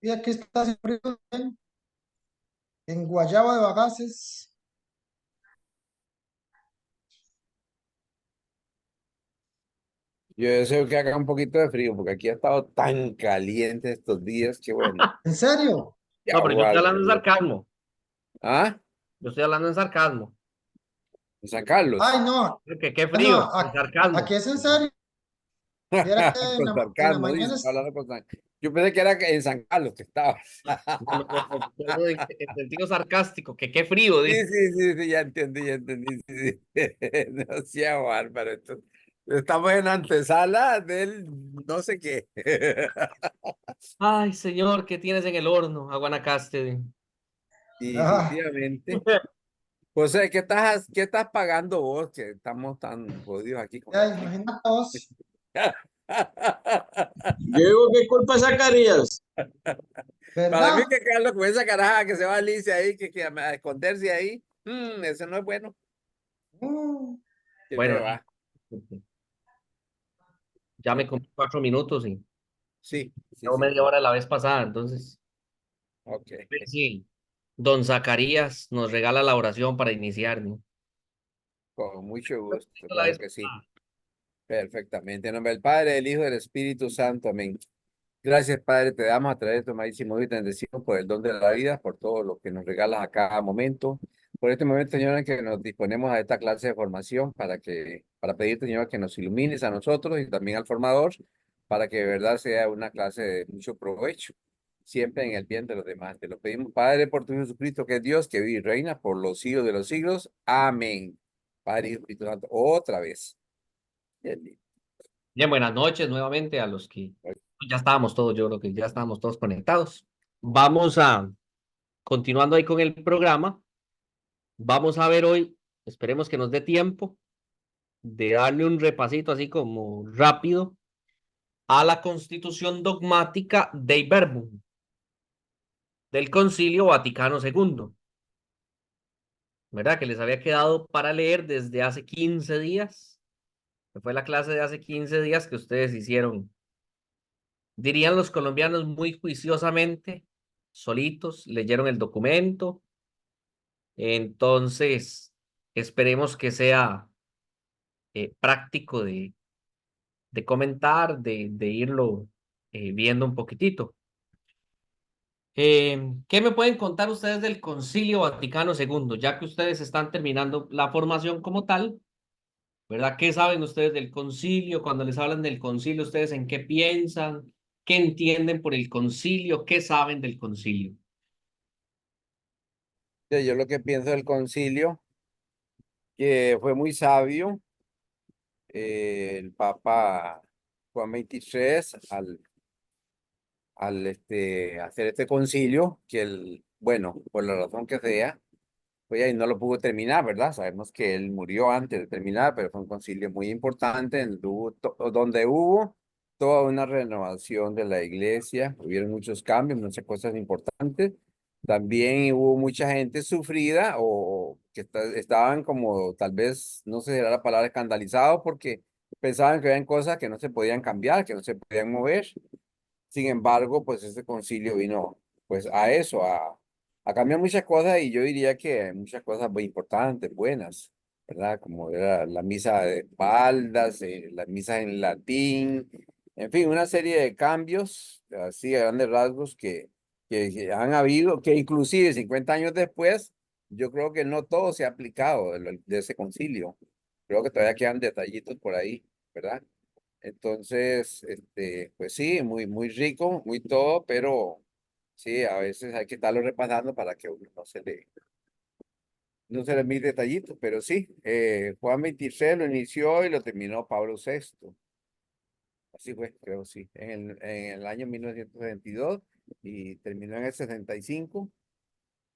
Y aquí está haciendo frío también, en Guayaba de Bagaces. Yo deseo que haga un poquito de frío, porque aquí ha estado tan caliente estos días que bueno, ¿En serio? ya No, pero yo estoy aguarde. hablando en sarcasmo. ¿Ah? Yo estoy hablando en sarcasmo. ¿En San Carlos? Ay, no, Que qué no, frío, en aquí sarcasmo. es en serio. Viera que Con en la sarcasmo, dice, mañana está hablando con Yo pensé que era en San Carlos que estaba. No, no, en sentido sarcástico, que qué frío, Sí, dije. sí, sí, sí, ya entendí, ya entendí. Sí, sí. No sea bárbaro. Estamos en antesala del no sé qué. Ay, señor, ¿qué tienes en el horno? A Guanacaste. Y ah, definitivamente. José, qué estás pagando vos? Que estamos tan jodidos aquí con ya, el frío. imagínate vos, Yo digo, ¿qué culpa sacarías? Para mí ¿verdad? que Carlos con esa caraja que se va a Alicia ahí, que a esconderse ahí, eso no es bueno. Mm, ¿Qué te Bueno, va? ya me comí 4 minutos y Sí, sí, llevo sí, media sí. hora la vez pasada, entonces. Ok. Pues sí, don Zacarías nos regala la oración para iniciar, ¿no? Con mucho gusto, La claro vez que sí. pasada. Perfectamente. En nombre del Padre, del Hijo y del Espíritu Santo. Amén. Gracias, Padre, te damos a través de tu amadísimo y bendecido por el don de la vida, por todo lo que nos regalas a cada momento. Por este momento, Señor, en que nos disponemos a esta clase de formación para pedirte, Señor, que nos ilumines a nosotros y también al formador, para que de verdad sea una clase de mucho provecho, siempre en el bien de los demás. Te lo pedimos, Padre, por tu Hijo Jesucristo, que es Dios, que vive y reina por los siglos de los siglos. Amén. Padre y Espíritu Santo, otra vez. Bien, Bien, buenas noches nuevamente a los que ya estábamos todos, yo creo que ya estábamos todos conectados. Vamos a, continuando ahí con el programa, vamos a ver hoy, esperemos que nos dé tiempo de darle un repasito así como rápido a la Constitución dogmática de Verbum del Concilio Vaticano II, ¿verdad? Que les había quedado para leer desde hace 15 días, que fue la clase de hace 15 días que ustedes hicieron, dirían los colombianos muy juiciosamente, solitos, leyeron el documento. Entonces, esperemos que sea práctico de comentar, de irlo viendo un poquitito. ¿Qué me pueden contar ustedes del Concilio Vaticano II? Ya que ustedes están terminando la formación como tal, ¿verdad? ¿Qué saben ustedes del concilio? Cuando les hablan del concilio, ¿ustedes en qué piensan? ¿Qué entienden por el concilio? ¿Qué saben del concilio? yo lo que pienso del concilio, que fue muy sabio el Papa Juan XXIII al hacer este concilio, que bueno, por la razón que sea, pues ahí no lo pudo terminar, ¿verdad? Sabemos que él murió antes de terminar, pero fue un concilio muy importante donde hubo toda una renovación de la iglesia, hubieron muchos cambios, muchas cosas importantes. También hubo mucha gente sufrida o que estaban como, tal vez, no sé si era la palabra, escandalizados porque pensaban que habían cosas que no se podían cambiar, que no se podían mover. Sin embargo, pues este concilio vino pues a eso, a cambiar muchas cosas y yo diría que muchas cosas muy importantes, buenas, ¿verdad? Como era la misa de espaldas, la misa en latín, en fin, una serie de cambios, así a grandes rasgos que han habido, que inclusive 50 años después, yo creo que no todo se ha aplicado de ese concilio. Creo que todavía quedan detallitos por ahí, ¿verdad? Entonces, pues sí, muy, muy rico, muy todo, pero sí, a veces hay que estarlo repasando para que uno no se le mire detallitos, pero sí, Juan 23 lo inició y lo terminó Pablo VI. Así fue, creo, sí, en el año 1972 y terminó en el 65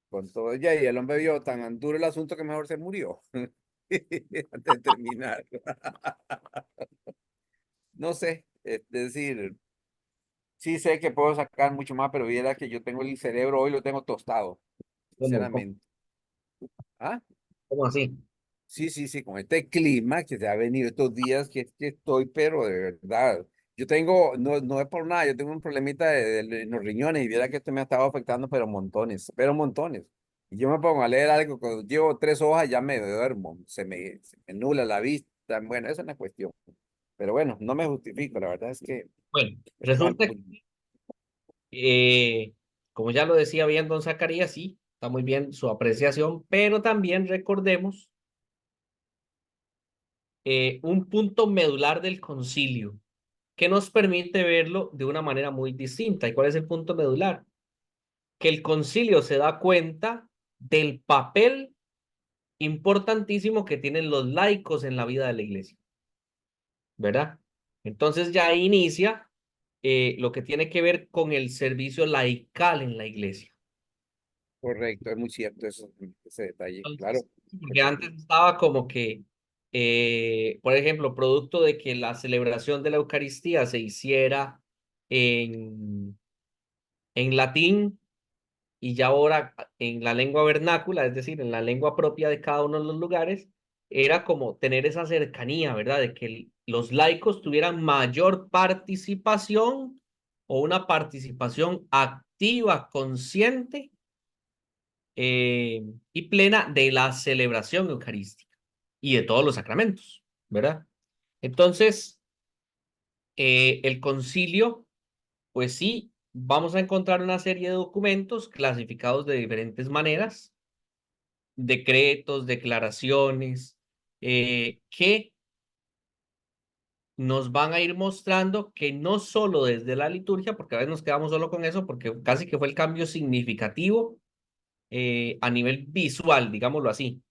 con todo ya, y el hombre vio tan duro el asunto que mejor se murió antes de terminar. No sé, es decir, sí sé que puedo sacar mucho más, pero viera que yo tengo el cerebro hoy lo tengo tostado, ¿Cómo, sinceramente. ¿Ah? cómo así? Sí, sí, sí, con este clima que se ha venido estos días que estoy, pero de verdad, yo tengo, no es por nada, yo tengo un problemita de los riñones y viera que esto me ha estado afectando, pero montones, pero montones. Y yo me pongo a leer algo, cuando llevo 3 hojas ya me duermo, se me nubla la vista. Bueno, esa es una cuestión. Pero bueno, no me justifico, la verdad es que Bueno, es resulta algo. como ya lo decía bien don Zacarías, sí, está muy bien su apreciación, pero también recordemos un punto medular del concilio que nos permite verlo de una manera muy distinta. ¿Y cuál es el punto medular? Que el concilio se da cuenta del papel importantísimo que tienen los laicos en la vida de la iglesia, ¿verdad? Entonces ya inicia lo que tiene que ver con el servicio laical en la iglesia. Correcto, es muy cierto eso, ese detalle, claro. Entonces, porque antes estaba como que, por ejemplo, producto de que la celebración de la Eucaristía se hiciera en, en latín y ya ahora en la lengua vernácula, es decir, en la lengua propia de cada uno de los lugares, era como tener esa cercanía, ¿verdad? De que los laicos tuvieran mayor participación o una participación activa, consciente y plena de la celebración eucarística y de todos los sacramentos, ¿verdad? Entonces, el concilio, pues sí, vamos a encontrar una serie de documentos clasificados de diferentes maneras, decretos, declaraciones, que nos van a ir mostrando que no solo desde la liturgia, porque a veces nos quedamos solo con eso, porque casi que fue el cambio significativo a nivel visual, digámoslo así,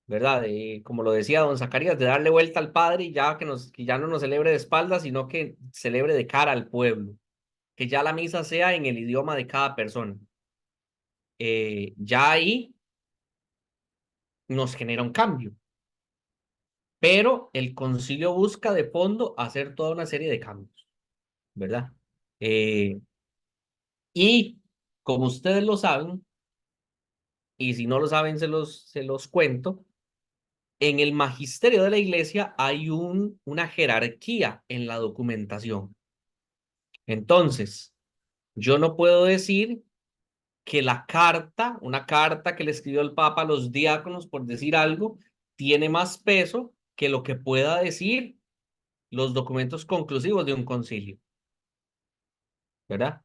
¿verdad? Como lo decía don Zacarías, de darle vuelta al Padre y ya que ya no nos celebre de espaldas, sino que celebre de cara al pueblo, que ya la misa sea en el idioma de cada persona. Ya ahí nos genera un cambio, pero el concilio busca de fondo hacer toda una serie de cambios, ¿verdad? Eh, y como ustedes lo saben, y si no lo saben, se los cuento, en el magisterio de la iglesia hay una jerarquía en la documentación. Entonces, yo no puedo decir que una carta que le escribió el Papa a los diáconos, por decir algo, tiene más peso que lo que pueda decir los documentos conclusivos de un concilio, ¿verdad?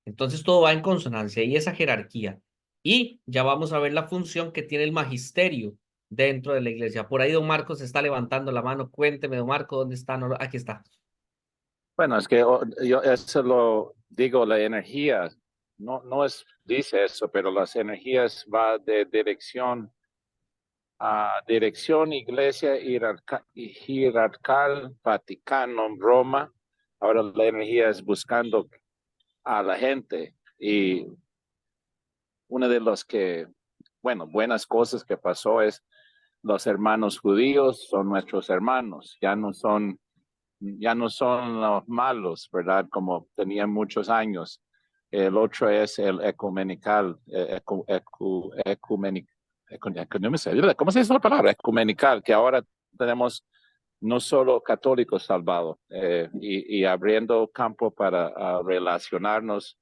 Entonces todo va en consonancia y esa jerarquía. Y ya vamos a ver la función que tiene el magisterio dentro de la iglesia. Por ahí don Marcos está levantando la mano. Cuénteme, don Marco, ¿dónde está? No, aquí está. Bueno, es que yo eso lo digo, la energía, no es, dice eso, pero las energías va de dirección a dirección, iglesia, jerarcal, Vaticano, Roma. Ahora la energía es buscando a la gente y una de las buenas cosas que pasó es los hermanos judíos son nuestros hermanos, ya no son los malos, ¿verdad? Como tenían muchos años. El otro es el ecumenical, ¿cómo se dice la palabra? Ecumenical, que ahora tenemos no solo católicos salvados y abriendo campo para relacionarnos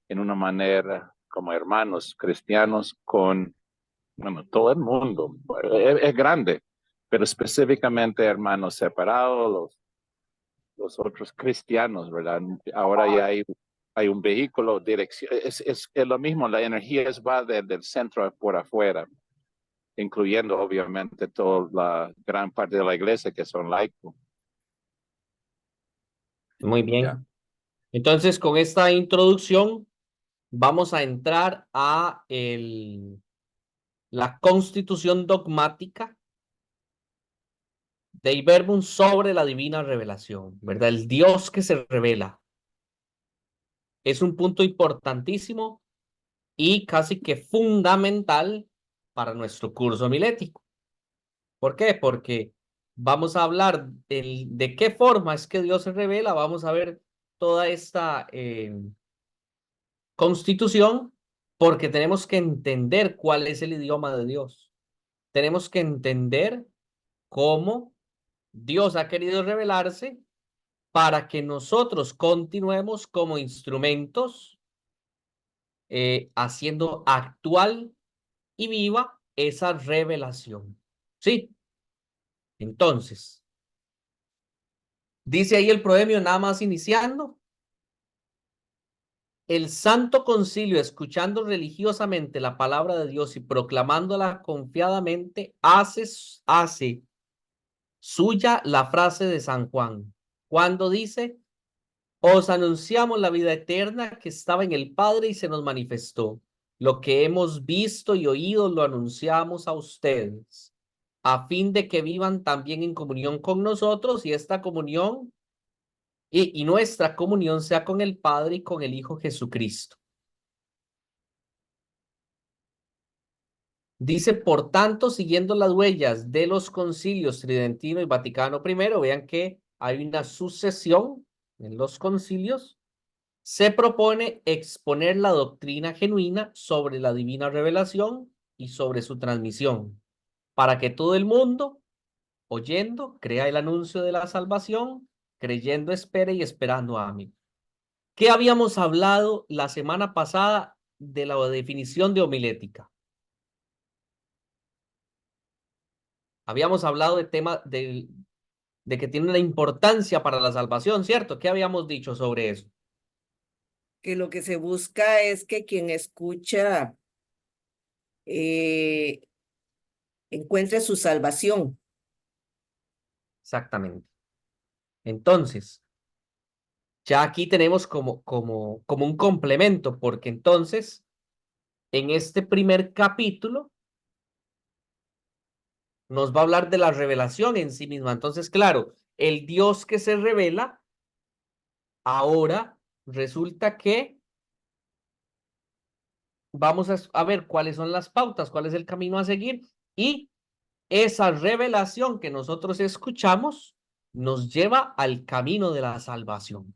en una manera como hermanos cristianos con, bueno, todo el mundo. Es grande, pero específicamente hermanos separados, los otros cristianos, ¿verdad? Ahora ya hay un vehículo, dirección, es lo mismo, la energía va del centro por afuera, incluyendo obviamente toda la gran parte de la iglesia que son laicos. Muy Ya. bien. Entonces, con esta introducción, vamos a entrar a la constitución dogmática de Verbum sobre la divina revelación, ¿verdad? El Dios que se revela. Es un punto importantísimo y casi que fundamental para nuestro curso homilético. ¿Por qué? Porque vamos a hablar de qué forma es que Dios se revela, vamos a ver toda esta constitución, porque tenemos que entender cuál es el idioma de Dios. Tenemos que entender cómo Dios ha querido revelarse para que nosotros continuemos como instrumentos haciendo actual y viva esa revelación. ¿Sí? Entonces, dice ahí el proemio, nada más iniciando. El Santo Concilio, escuchando religiosamente la palabra de Dios y proclamándola confiadamente, hace suya la frase de San Juan, cuando dice: os anunciamos la vida eterna que estaba en el Padre y se nos manifestó. Lo que hemos visto y oído lo anunciamos a ustedes, a fin de que vivan también en comunión con nosotros, y esta comunión y nuestra comunión sea con el Padre y con el Hijo Jesucristo. Dice, por tanto, siguiendo las huellas de los concilios Tridentino y Vaticano I, vean que hay una sucesión en los concilios. Se propone exponer la doctrina genuina sobre la divina revelación y sobre su transmisión, para que todo el mundo, oyendo, crea el anuncio de la salvación, creyendo espere y esperando ame. ¿Qué habíamos hablado la semana pasada de la definición de homilética? Habíamos hablado de tema de que tiene una importancia para la salvación, ¿cierto? ¿Qué habíamos dicho sobre eso? Que lo que se busca es que quien escucha encuentre su salvación. Exactamente. Entonces, ya aquí tenemos como un complemento, porque entonces, en este primer capítulo, nos va a hablar de la revelación en sí misma. Entonces, claro, el Dios que se revela, ahora resulta que vamos a ver cuáles son las pautas, cuál es el camino a seguir, y esa revelación que nosotros escuchamos nos lleva al camino de la salvación.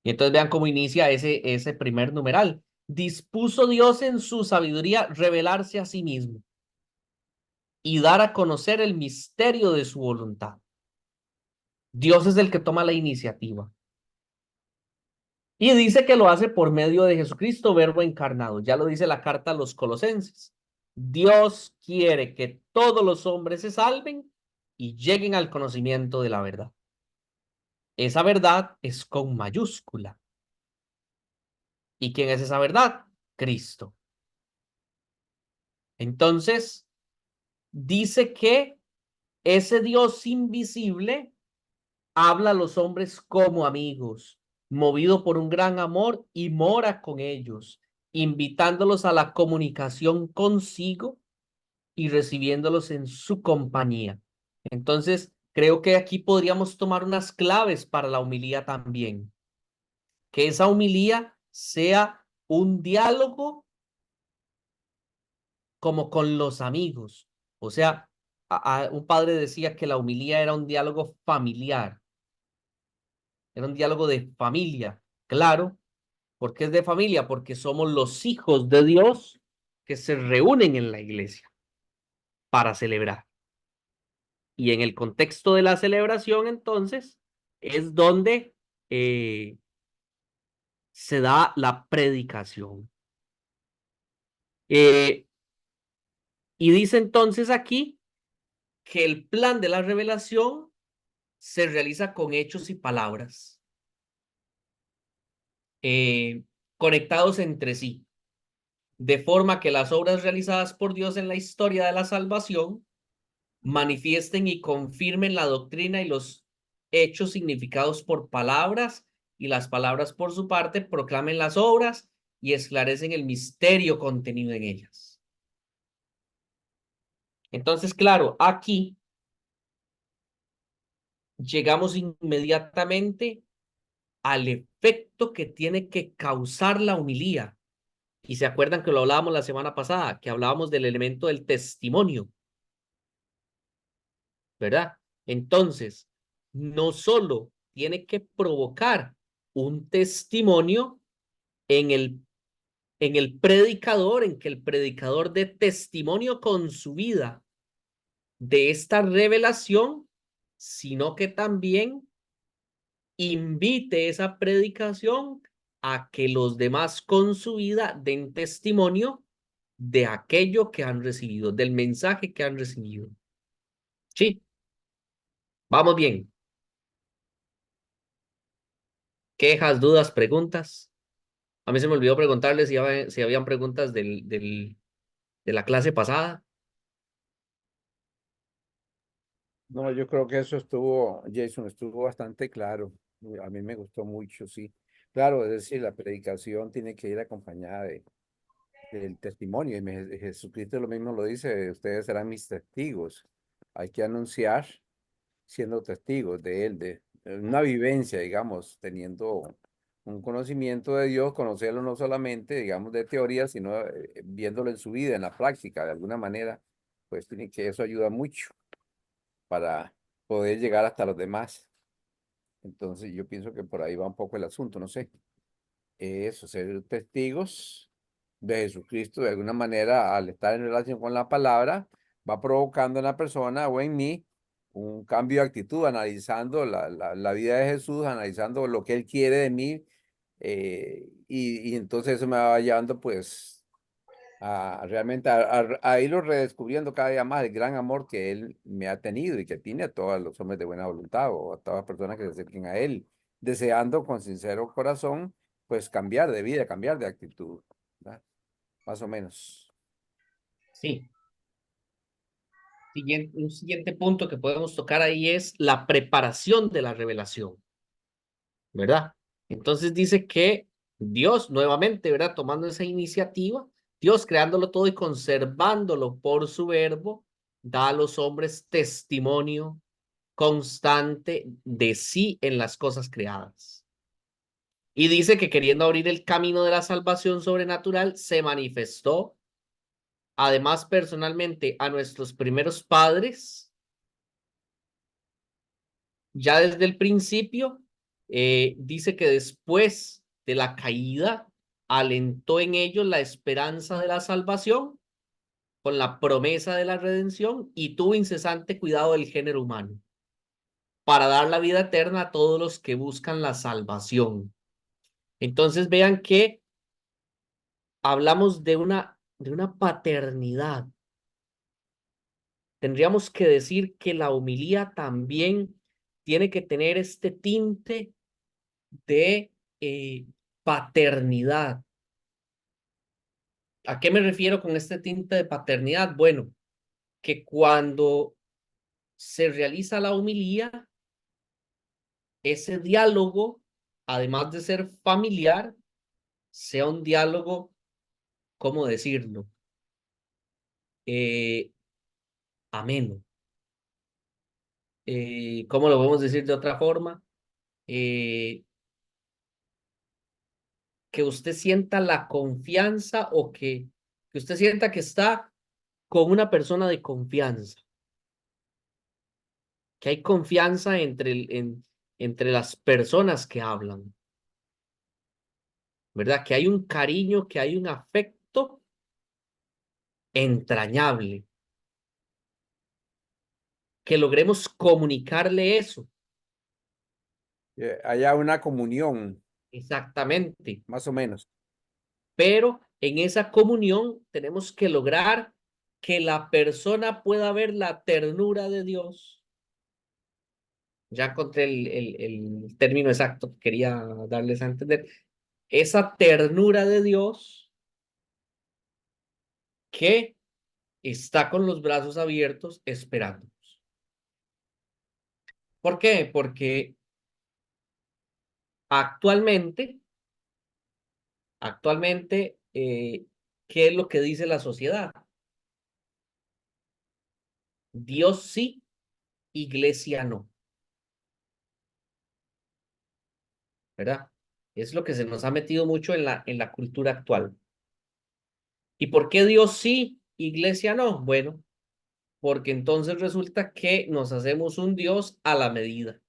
Y entonces vean cómo inicia ese primer numeral. Dispuso Dios en su sabiduría revelarse a sí mismo y dar a conocer el misterio de su voluntad. Dios es el que toma la iniciativa. Y dice que lo hace por medio de Jesucristo, verbo encarnado. Ya lo dice la carta a los Colosenses. Dios quiere que todos los hombres se salven y lleguen al conocimiento de la verdad. Esa verdad es con mayúscula. ¿Y quién es esa verdad? Cristo. Entonces, dice que ese Dios invisible habla a los hombres como amigos, movido por un gran amor, y mora con ellos, invitándolos a la comunicación consigo y recibiéndolos en su compañía. Entonces, creo que aquí podríamos tomar unas claves para la homilía también. Que esa homilía sea un diálogo como con los amigos. O sea, un padre decía que la homilía era un diálogo familiar, era un diálogo de familia. Claro, ¿por qué es de familia? Porque somos los hijos de Dios que se reúnen en la iglesia para celebrar. Y en el contexto de la celebración, entonces, es donde se da la predicación. Y dice entonces aquí que el plan de la revelación se realiza con hechos y palabras conectados entre sí, de forma que las obras realizadas por Dios en la historia de la salvación manifiesten y confirmen la doctrina y los hechos significados por palabras, y las palabras por su parte proclamen las obras y esclarecen el misterio contenido en ellas. Entonces, claro, aquí llegamos inmediatamente al efecto que tiene que causar la homilía. Y se acuerdan que lo hablábamos la semana pasada, que hablábamos del elemento del testimonio, ¿verdad? Entonces, no solo tiene que provocar un testimonio en el predicador, en que el predicador dé testimonio con su vida de esta revelación, sino que también invite esa predicación a que los demás con su vida den testimonio de aquello que han recibido, del mensaje que han recibido. Sí, vamos bien. Quejas, dudas, preguntas. A mí se me olvidó preguntarles si habían preguntas de la clase pasada. No, yo creo que eso estuvo, Jason, estuvo bastante claro. A mí me gustó mucho, sí. Claro, es decir, la predicación tiene que ir acompañada del testimonio. Y Jesucristo lo mismo lo dice, ustedes serán mis testigos. Hay que anunciar siendo testigos de Él, de una vivencia, digamos, teniendo un conocimiento de Dios, conocerlo no solamente, digamos, de teoría, sino viéndolo en su vida, en la práctica, de alguna manera, pues tiene que eso ayuda mucho para poder llegar hasta los demás. Entonces yo pienso que por ahí va un poco el asunto, no sé. Eso, ser testigos de Jesucristo de alguna manera al estar en relación con la palabra, va provocando en la persona o en mí un cambio de actitud, analizando la vida de Jesús, analizando lo que Él quiere de mí, y entonces eso me va llevando pues a realmente a irlo redescubriendo cada día más el gran amor que Él me ha tenido y que tiene a todos los hombres de buena voluntad o a todas las personas que se acerquen a Él, deseando con sincero corazón pues cambiar de vida, cambiar de actitud, ¿verdad? Más o menos. Sí. Un siguiente punto que podemos tocar ahí es la preparación de la revelación, ¿verdad? Entonces dice que Dios, nuevamente, ¿verdad? Tomando esa iniciativa, Dios creándolo todo y conservándolo por su verbo, da a los hombres testimonio constante de sí en las cosas creadas. Y dice que queriendo abrir el camino de la salvación sobrenatural, se manifestó, además personalmente, a nuestros primeros padres, ya desde el principio. Dice que después de la caída, alentó en ellos la esperanza de la salvación con la promesa de la redención y tuvo incesante cuidado del género humano para dar la vida eterna a todos los que buscan la salvación. Entonces vean que hablamos de una paternidad. Tendríamos que decir que la homilía también tiene que tener este tinte de paternidad. ¿A qué me refiero con este tinte de paternidad? Bueno, que cuando se realiza la homilía, ese diálogo, además de ser familiar, sea un diálogo, ¿cómo decirlo? Eh, ameno. ¿Cómo lo podemos decir de otra forma? Eh, que usted sienta la confianza o que usted sienta que está con una persona de confianza, que hay confianza entre las personas que hablan, ¿verdad? Que hay un cariño, que hay un afecto entrañable, que logremos comunicarle eso. Haya una comunión, Exactamente. más o menos. Pero en esa comunión tenemos que lograr que la persona pueda ver la ternura de Dios. Ya encontré el término exacto que quería darles a entender. Esa ternura de Dios que está con los brazos abiertos esperándonos. ¿Por qué? Porque actualmente, ¿qué es lo que dice la sociedad? Dios sí, iglesia no, ¿verdad? Es lo que se nos ha metido mucho en la cultura actual. ¿Y por qué Dios sí, iglesia no? Bueno, porque entonces resulta que nos hacemos un Dios a la medida,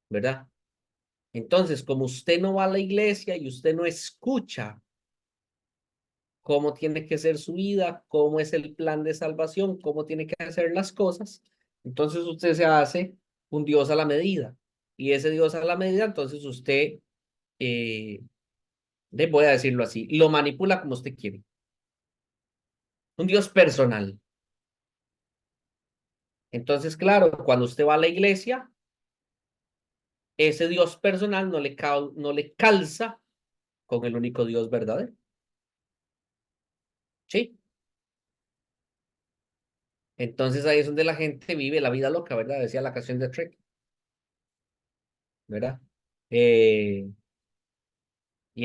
¿verdad? Entonces, como usted no va a la iglesia y usted no escucha cómo tiene que ser su vida, cómo es el plan de salvación, cómo tiene que hacer las cosas, Entonces usted se hace un Dios a la medida. Y ese Dios a la medida, entonces usted, voy a decirlo así, lo manipula como usted quiere. Un Dios personal. Entonces, claro, cuando usted va a la iglesia, ese Dios personal no le calza con el único Dios verdadero. ¿Sí? Entonces ahí es donde la gente vive la vida loca, ¿verdad? Decía la canción de Trek, ¿verdad? Y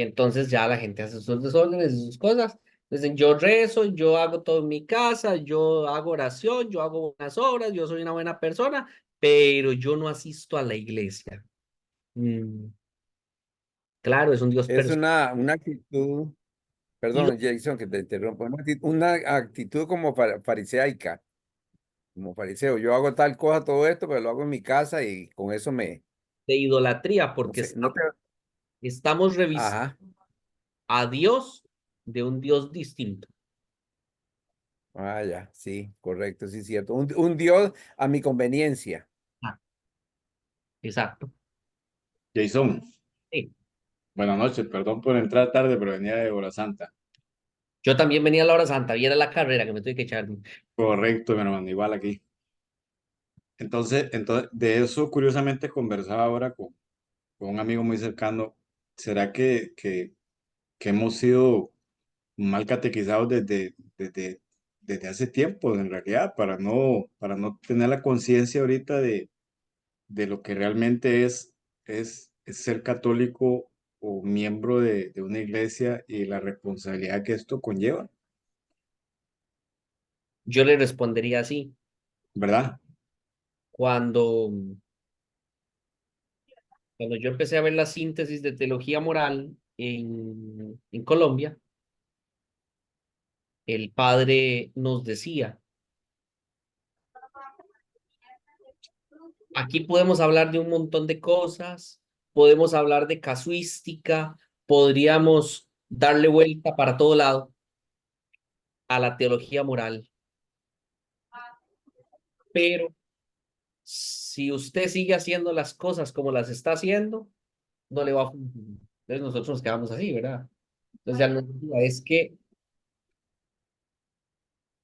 entonces ya la gente hace sus desórdenes y sus cosas. Dicen, yo rezo, yo hago todo en mi casa, yo hago oración, yo hago buenas obras, yo soy una buena persona, pero yo no asisto a la iglesia. Mm, claro, es un Dios Es personal. una actitud, perdón, Jason, que te interrumpo, una actitud como fariseica, como fariseo. Yo hago tal cosa, todo esto, pero lo hago en mi casa y con eso De idolatría, no porque sé, no te, estamos revisando ajá, a Dios de un Dios distinto. ya, sí, correcto, sí, cierto. Un Dios a mi conveniencia. Ah, exacto. Jason, Sí. buenas noches, perdón por entrar tarde, pero venía de Hora Santa. Yo también venía a la hora santa, viera la carrera que me tuve que echar. Correcto, mi hermano, igual aquí. Entonces, de eso curiosamente conversaba ahora con un amigo muy cercano. ¿Será que hemos sido mal catequizados desde hace tiempo, en realidad, para no tener la conciencia ahorita de lo que realmente es ser católico o miembro de una iglesia y la responsabilidad que esto conlleva, Yo le respondería así. ¿verdad? Cuando, cuando yo empecé a ver la síntesis de teología moral en Colombia, el padre nos decía, aquí podemos hablar de un montón de cosas, podemos hablar de casuística, podríamos darle vuelta para todo lado a la teología moral, pero si usted sigue haciendo las cosas como las está haciendo, no le va a funcionar. Entonces nosotros nos quedamos así, ¿verdad? Entonces ya no es que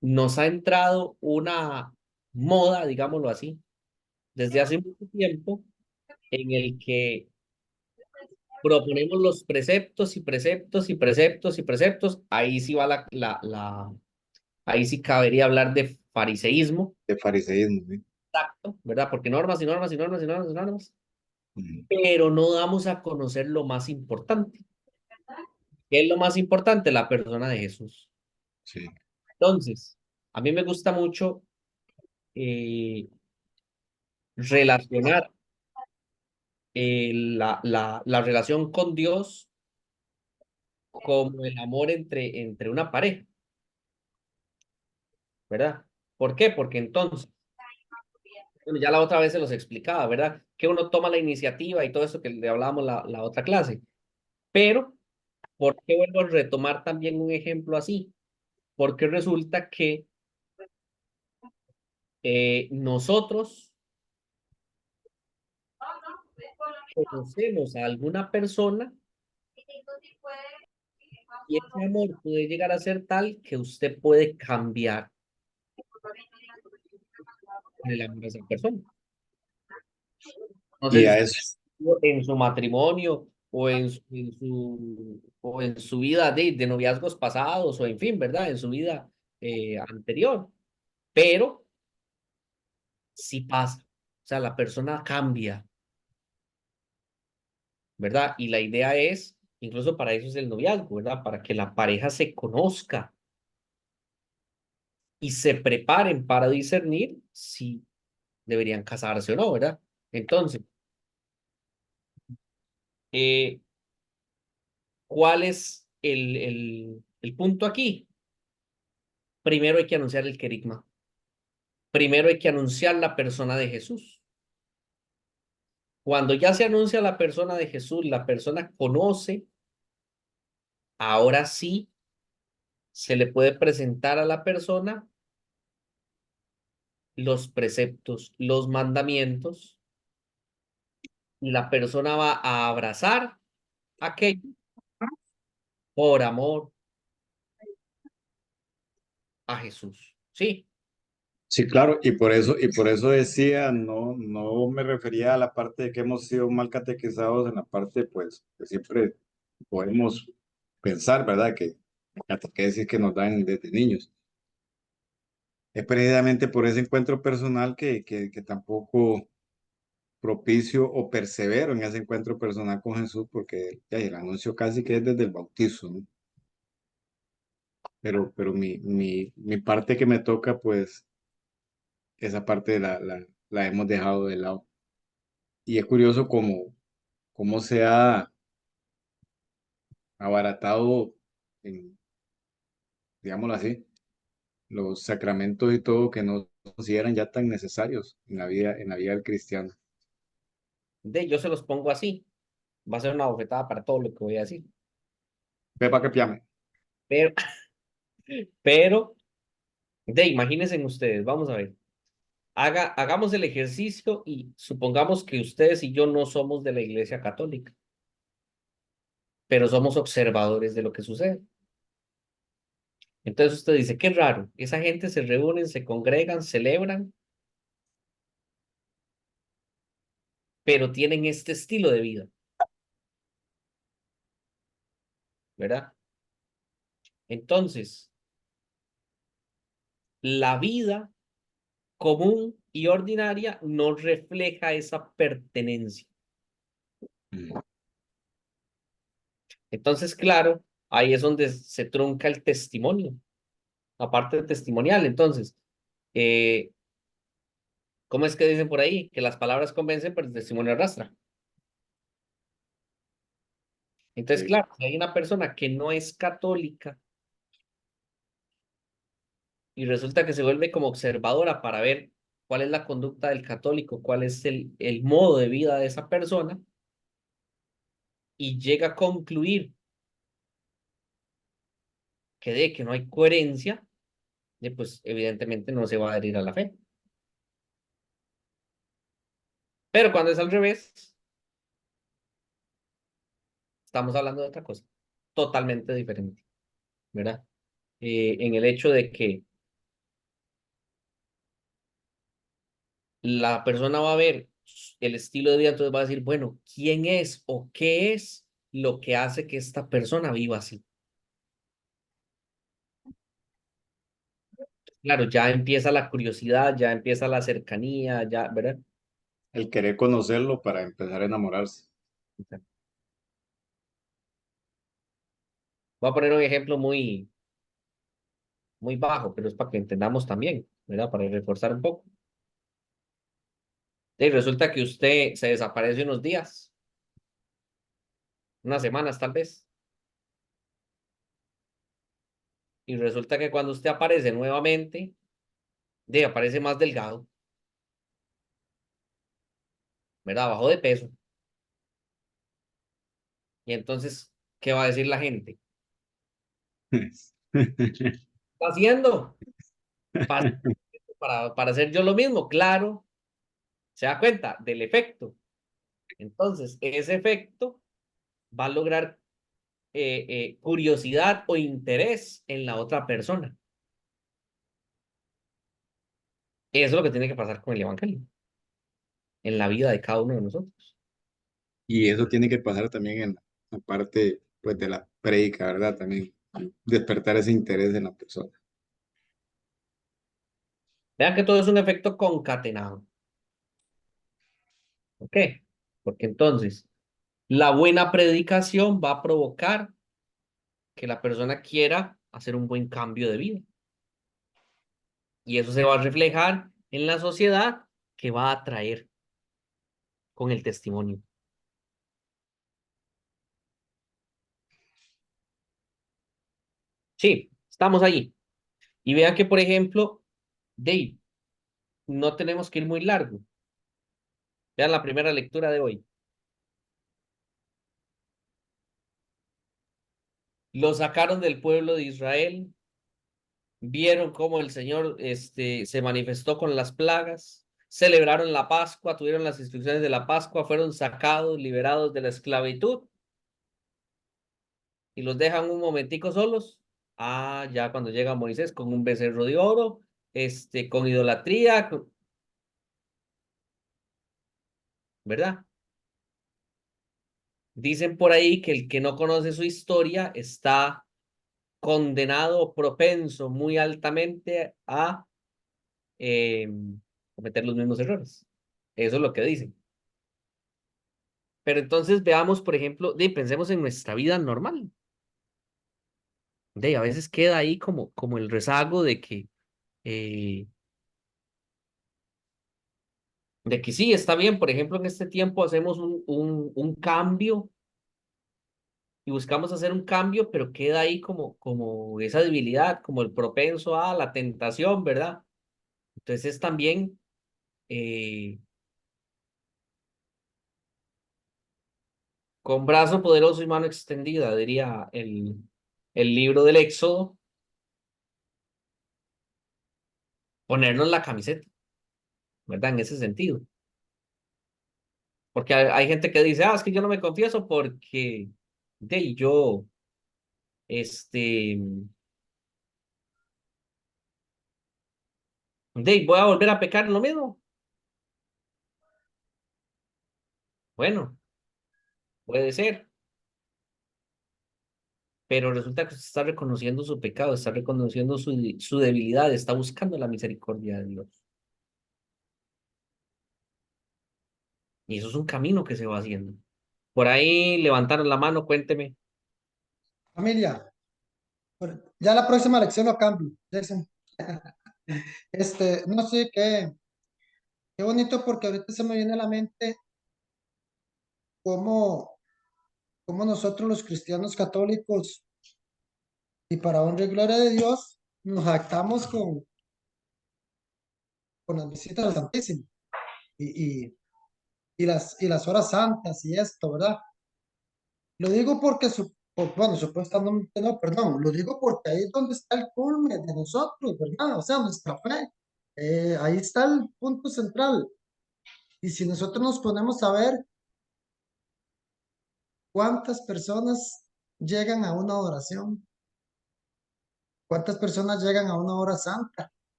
nos ha entrado una moda, digámoslo así, desde hace mucho tiempo, en el que proponemos los preceptos y preceptos y preceptos y preceptos. Ahí sí va ahí sí cabería hablar de fariseísmo, De fariseísmo, ¿sí? ¿verdad? Porque normas y normas y normas y normas y normas, Ujú. pero no damos a conocer lo más importante. ¿Qué es lo más importante? La persona de Jesús. Sí. Entonces, a mí me gusta mucho eh, relacionar la relación con Dios como el amor entre una pareja, ¿verdad? ¿Por qué? Porque entonces, bueno, ya la otra vez se los explicaba, ¿verdad? Que uno toma la iniciativa y todo eso que le hablábamos la otra clase. Pero, ¿por qué vuelvo a retomar también un ejemplo así? Porque resulta que nosotros conocemos a alguna persona y ese amor puede llegar a ser tal que usted puede cambiar con el amor a esa persona. No Y sé a si eso, en su matrimonio o o en su vida de noviazgos pasados o en fin, ¿verdad? En su vida anterior. Pero sí pasa. O sea, la persona cambia, ¿verdad? Y la idea es, incluso para eso es el noviazgo, ¿verdad? Para que la pareja se conozca y se preparen para discernir si deberían casarse o no, ¿verdad? Entonces, eh, ¿cuál es el punto aquí? Primero hay que anunciar el querigma. Primero hay que anunciar la persona de Jesús. Cuando ya se anuncia la persona de Jesús, la persona conoce, ahora sí se le puede presentar a la persona los preceptos, los mandamientos, y la persona va a abrazar aquello por amor a Jesús. Sí, Sí, claro, y por eso decía, no me refería a la parte de que hemos sido mal catequizados en la parte, pues, que siempre podemos pensar, ¿verdad? Que catequesis que nos dan desde niños. Es precisamente por ese encuentro personal que tampoco propicio o persevero en ese encuentro personal con Jesús, porque ya, el anuncio casi que es desde el bautizo, ¿no? Pero mi parte que me toca, pues, esa parte la hemos dejado de lado. Y es curioso cómo se ha abaratado, digámoslo así, los sacramentos y todo que no se consideran ya tan necesarios en la vida del cristiano. yo se los pongo así. Va a ser una bofetada para todo lo que voy a decir. Pepa que piame. Pero, pero, imagínense ustedes, vamos a ver. Hagamos el ejercicio y supongamos que ustedes y yo no somos de la Iglesia Católica, pero somos observadores de lo que sucede. Entonces usted dice, qué raro, esa gente se reúnen, se congregan, celebran, pero tienen este estilo de vida, ¿verdad? Entonces, la vida común y ordinaria no refleja esa pertenencia. Mm. Entonces, claro, ahí es donde se trunca el testimonio, la parte testimonial. Entonces, eh, ¿cómo es que dicen por ahí? Que las palabras convencen, pero el testimonio arrastra. Entonces, Sí. claro, si hay una persona que no es católica y resulta que se vuelve como observadora para ver cuál es la conducta del católico, cuál es el modo de vida de esa persona, y llega a concluir que no hay coherencia, pues evidentemente no se va a adherir a la fe. Pero cuando es al revés, estamos hablando de otra cosa, totalmente diferente, ¿verdad? En el hecho de que la persona va a ver el estilo de vida, entonces va a decir, bueno, ¿quién es o qué es lo que hace que esta persona viva así? Claro, ya empieza la curiosidad, ya empieza la cercanía, ya, ¿verdad? El querer conocerlo para empezar a enamorarse. Voy a poner un ejemplo muy bajo, pero es para que entendamos también, ¿verdad? Para reforzar un poco. Y resulta que usted se desaparece unos días, unas semanas tal vez, y resulta que cuando usted aparece nuevamente, aparece más delgado, ¿verdad? Bajó de peso. Y entonces, ¿qué va a decir la gente? ¿Está haciendo? Para, para hacer yo lo mismo, claro, se da cuenta del efecto. Entonces, ese efecto va a lograr curiosidad o interés en la otra persona. Eso es lo que tiene que pasar con el evangelio, en la vida de cada uno de nosotros. Y eso tiene que pasar también en la parte, pues, de la prédica, ¿verdad? También despertar ese interés en la persona. Vean que todo es un efecto concatenado. ¿Por qué? Porque entonces, la buena predicación va a provocar que la persona quiera hacer un buen cambio de vida. Y eso se va a reflejar en la sociedad que va a atraer con el testimonio. Sí, estamos allí. Y vean que, por ejemplo, Dave, no tenemos que ir muy largo. Vean la primera lectura de hoy. Lo sacaron del pueblo de Israel, vieron cómo el Señor se manifestó con las plagas, celebraron la Pascua, tuvieron las instrucciones de la Pascua, fueron sacados, liberados de la esclavitud y los dejan un momentico solos. Ah, ya cuando llega Moisés con un becerro de oro, con idolatría, ¿verdad? Dicen por ahí que el que no conoce su historia está condenado, propenso muy altamente a cometer los mismos errores. Eso es lo que dicen. Pero entonces veamos, por ejemplo, pensemos en nuestra vida normal. A veces queda ahí como el rezago eh, de que sí, está bien, por ejemplo, en este tiempo hacemos un cambio y buscamos hacer un cambio, pero queda ahí como esa debilidad, como el propenso a la tentación, ¿verdad? Entonces también eh, con brazo poderoso y mano extendida, diría el libro del Éxodo, ponernos la camiseta, ¿verdad? En ese sentido. Porque hay gente que dice, es que yo no me confieso porque yo, este, voy a volver a pecar en lo mismo. Bueno, puede ser, pero resulta que usted está reconociendo su pecado, está reconociendo su debilidad, está buscando la misericordia de Dios. Y eso es un camino que se va haciendo. Por ahí levantaron la mano, cuénteme. Familia, ya la próxima lección lo cambio. Jason. No sé qué bonito porque ahorita se me viene a la mente cómo, cómo nosotros los cristianos católicos y para honra y gloria de Dios nos jactamos con las visitas al Santísimo y las horas santas y esto, ¿verdad? Lo digo porque, bueno, supuestamente no, perdón, lo digo porque ahí es donde está el culmen de nosotros, ¿verdad? O sea, nuestra fe. Ahí está el punto central. Y si nosotros nos ponemos a ver cuántas personas llegan a una oración, cuántas personas llegan a una hora santa,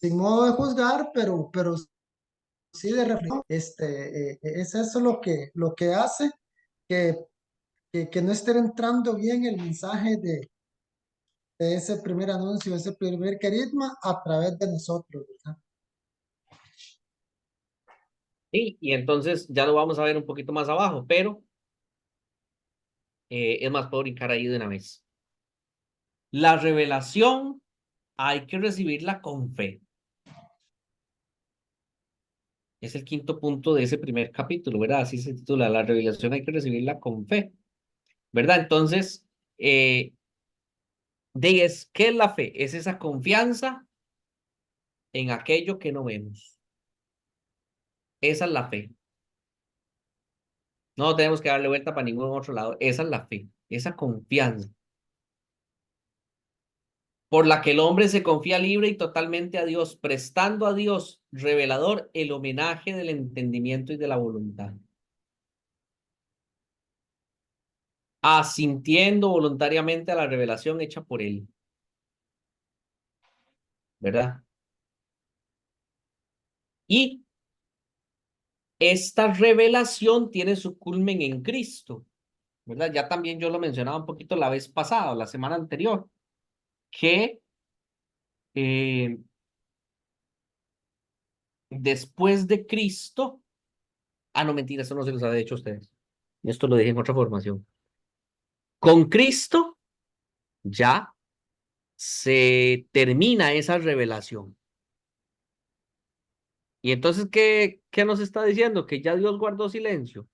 sin modo de juzgar, pero sí de reflexión, es eso lo que hace que, que no esté entrando bien el mensaje de ese primer anuncio, ese primer carisma a través de nosotros, ¿verdad? Y entonces ya lo vamos a ver un poquito más abajo, pero es más, puedo brincar ahí de una vez. La revelación hay que recibirla con fe. Es el quinto punto de ese primer capítulo, ¿verdad? Así se titula, la revelación hay que recibirla con fe, ¿verdad? Entonces, ¿qué es la fe? Es esa confianza en aquello que no vemos. Esa es la fe. No tenemos que darle vuelta para ningún otro lado. Esa es la fe, esa confianza por la que el hombre se confía libre y totalmente a Dios, prestando a Dios revelador el homenaje del entendimiento y de la voluntad, asintiendo voluntariamente a la revelación hecha por él, ¿verdad? Y esta revelación tiene su culmen en Cristo, ¿verdad? Ya también yo lo mencionaba un poquito la vez pasada, la semana anterior, que eh, después de Cristo, no mentira, eso no se los había dicho a ustedes, esto lo dije en otra formación, con Cristo ya se termina esa revelación. Y entonces, ¿qué nos está diciendo? ¿Que ya Dios guardó silencio?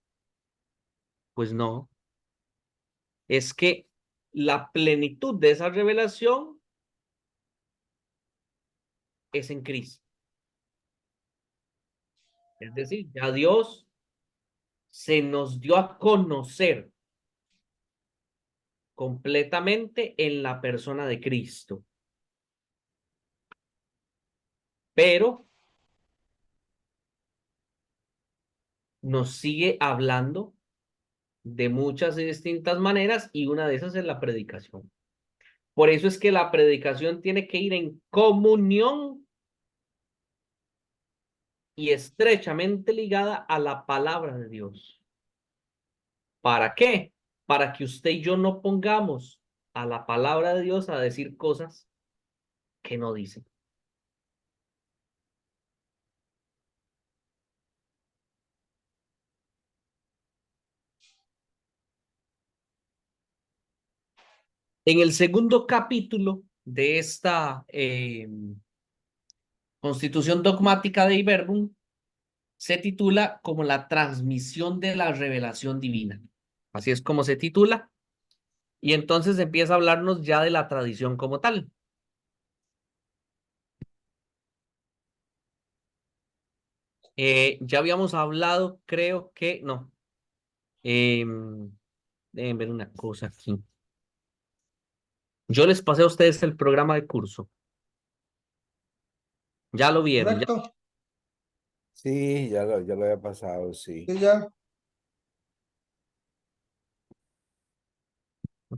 Pues no, es que la plenitud de esa revelación es en Cristo. Es decir, ya Dios se nos dio a conocer completamente en la persona de Cristo. pero nos sigue hablando de muchas y distintas maneras y una de esas es la predicación. Por eso es que la predicación tiene que ir en comunión y estrechamente ligada a la palabra de Dios. ¿Para qué? Para que usted y yo no pongamos a la palabra de Dios a decir cosas que no dicen. En el segundo capítulo de esta Constitución Dogmática de Iberbum, se titula como la transmisión de la revelación divina. Así es como se titula. Y entonces empieza a hablarnos ya de la tradición como tal. Ya habíamos hablado, creo que no. Deben ver una cosa aquí. Yo les pasé a ustedes el programa de curso. Ya lo vieron. Ya, Correcto. Sí, ya lo había pasado, sí. Sí, ya.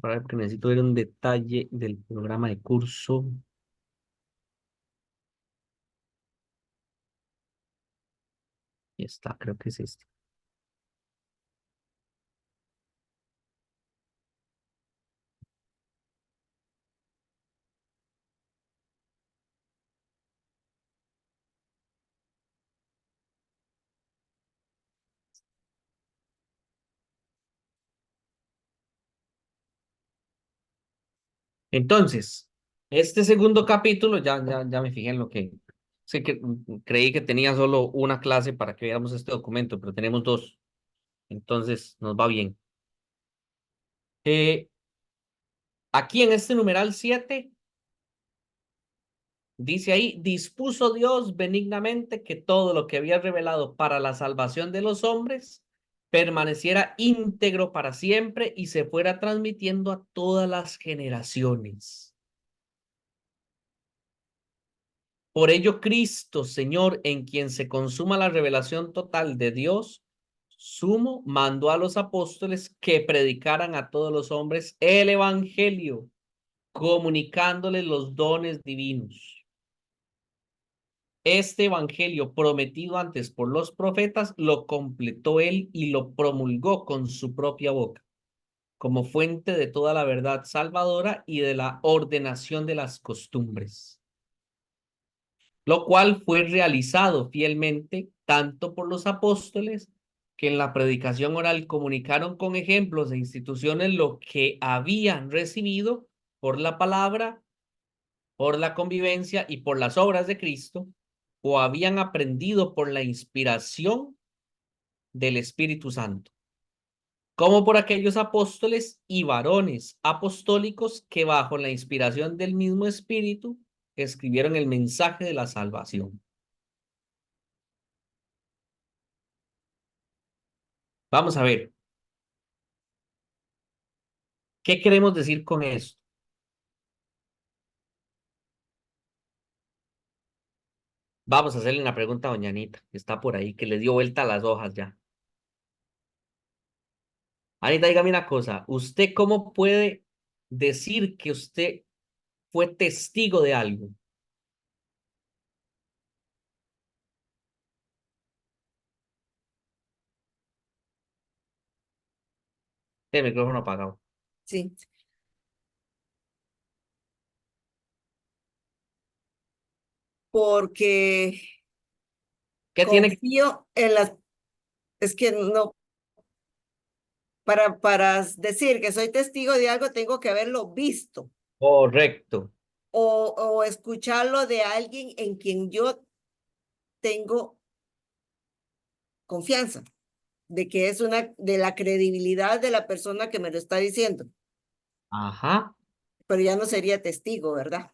para ver, porque necesito ver un detalle del programa de curso. Y está, creo que es este. Entonces, este segundo capítulo, ya me fijé en lo que... Sé que creí que tenía solo una clase para que viéramos este documento, pero tenemos dos. Entonces, nos va bien. Aquí en este numeral 7 dice ahí, dispuso Dios benignamente que todo lo que había revelado para la salvación de los hombres permaneciera íntegro para siempre y se fuera transmitiendo a todas las generaciones. Por ello, Cristo, Señor, en quien se consuma la revelación total de Dios, sumo, mandó a los apóstoles que predicaran a todos los hombres el evangelio, comunicándoles los dones divinos. Este evangelio prometido antes por los profetas lo completó él y lo promulgó con su propia boca, como fuente de toda la verdad salvadora y de la ordenación de las costumbres, lo cual fue realizado fielmente tanto por los apóstoles que en la predicación oral comunicaron con ejemplos e instituciones lo que habían recibido por la palabra, por la convivencia y por las obras de Cristo, o habían aprendido por la inspiración del Espíritu Santo, como por aquellos apóstoles y varones apostólicos que bajo la inspiración del mismo Espíritu escribieron el mensaje de la salvación. Vamos a ver, ¿qué queremos decir con esto? Vamos a hacerle una pregunta a doña Anita, que está por ahí, que le dio vuelta a las hojas ya. Anita, dígame una cosa, ¿usted cómo puede decir que usted fue testigo de algo? Tiene el micrófono apagado. Sí, porque ¿Qué tiene que... confío en las, es que no, para decir que soy testigo de algo tengo que haberlo visto Correcto. o escucharlo de alguien en quien yo tengo confianza, de que es de la credibilidad de la persona que me lo está diciendo, Ajá. pero ya no sería testigo, ¿verdad?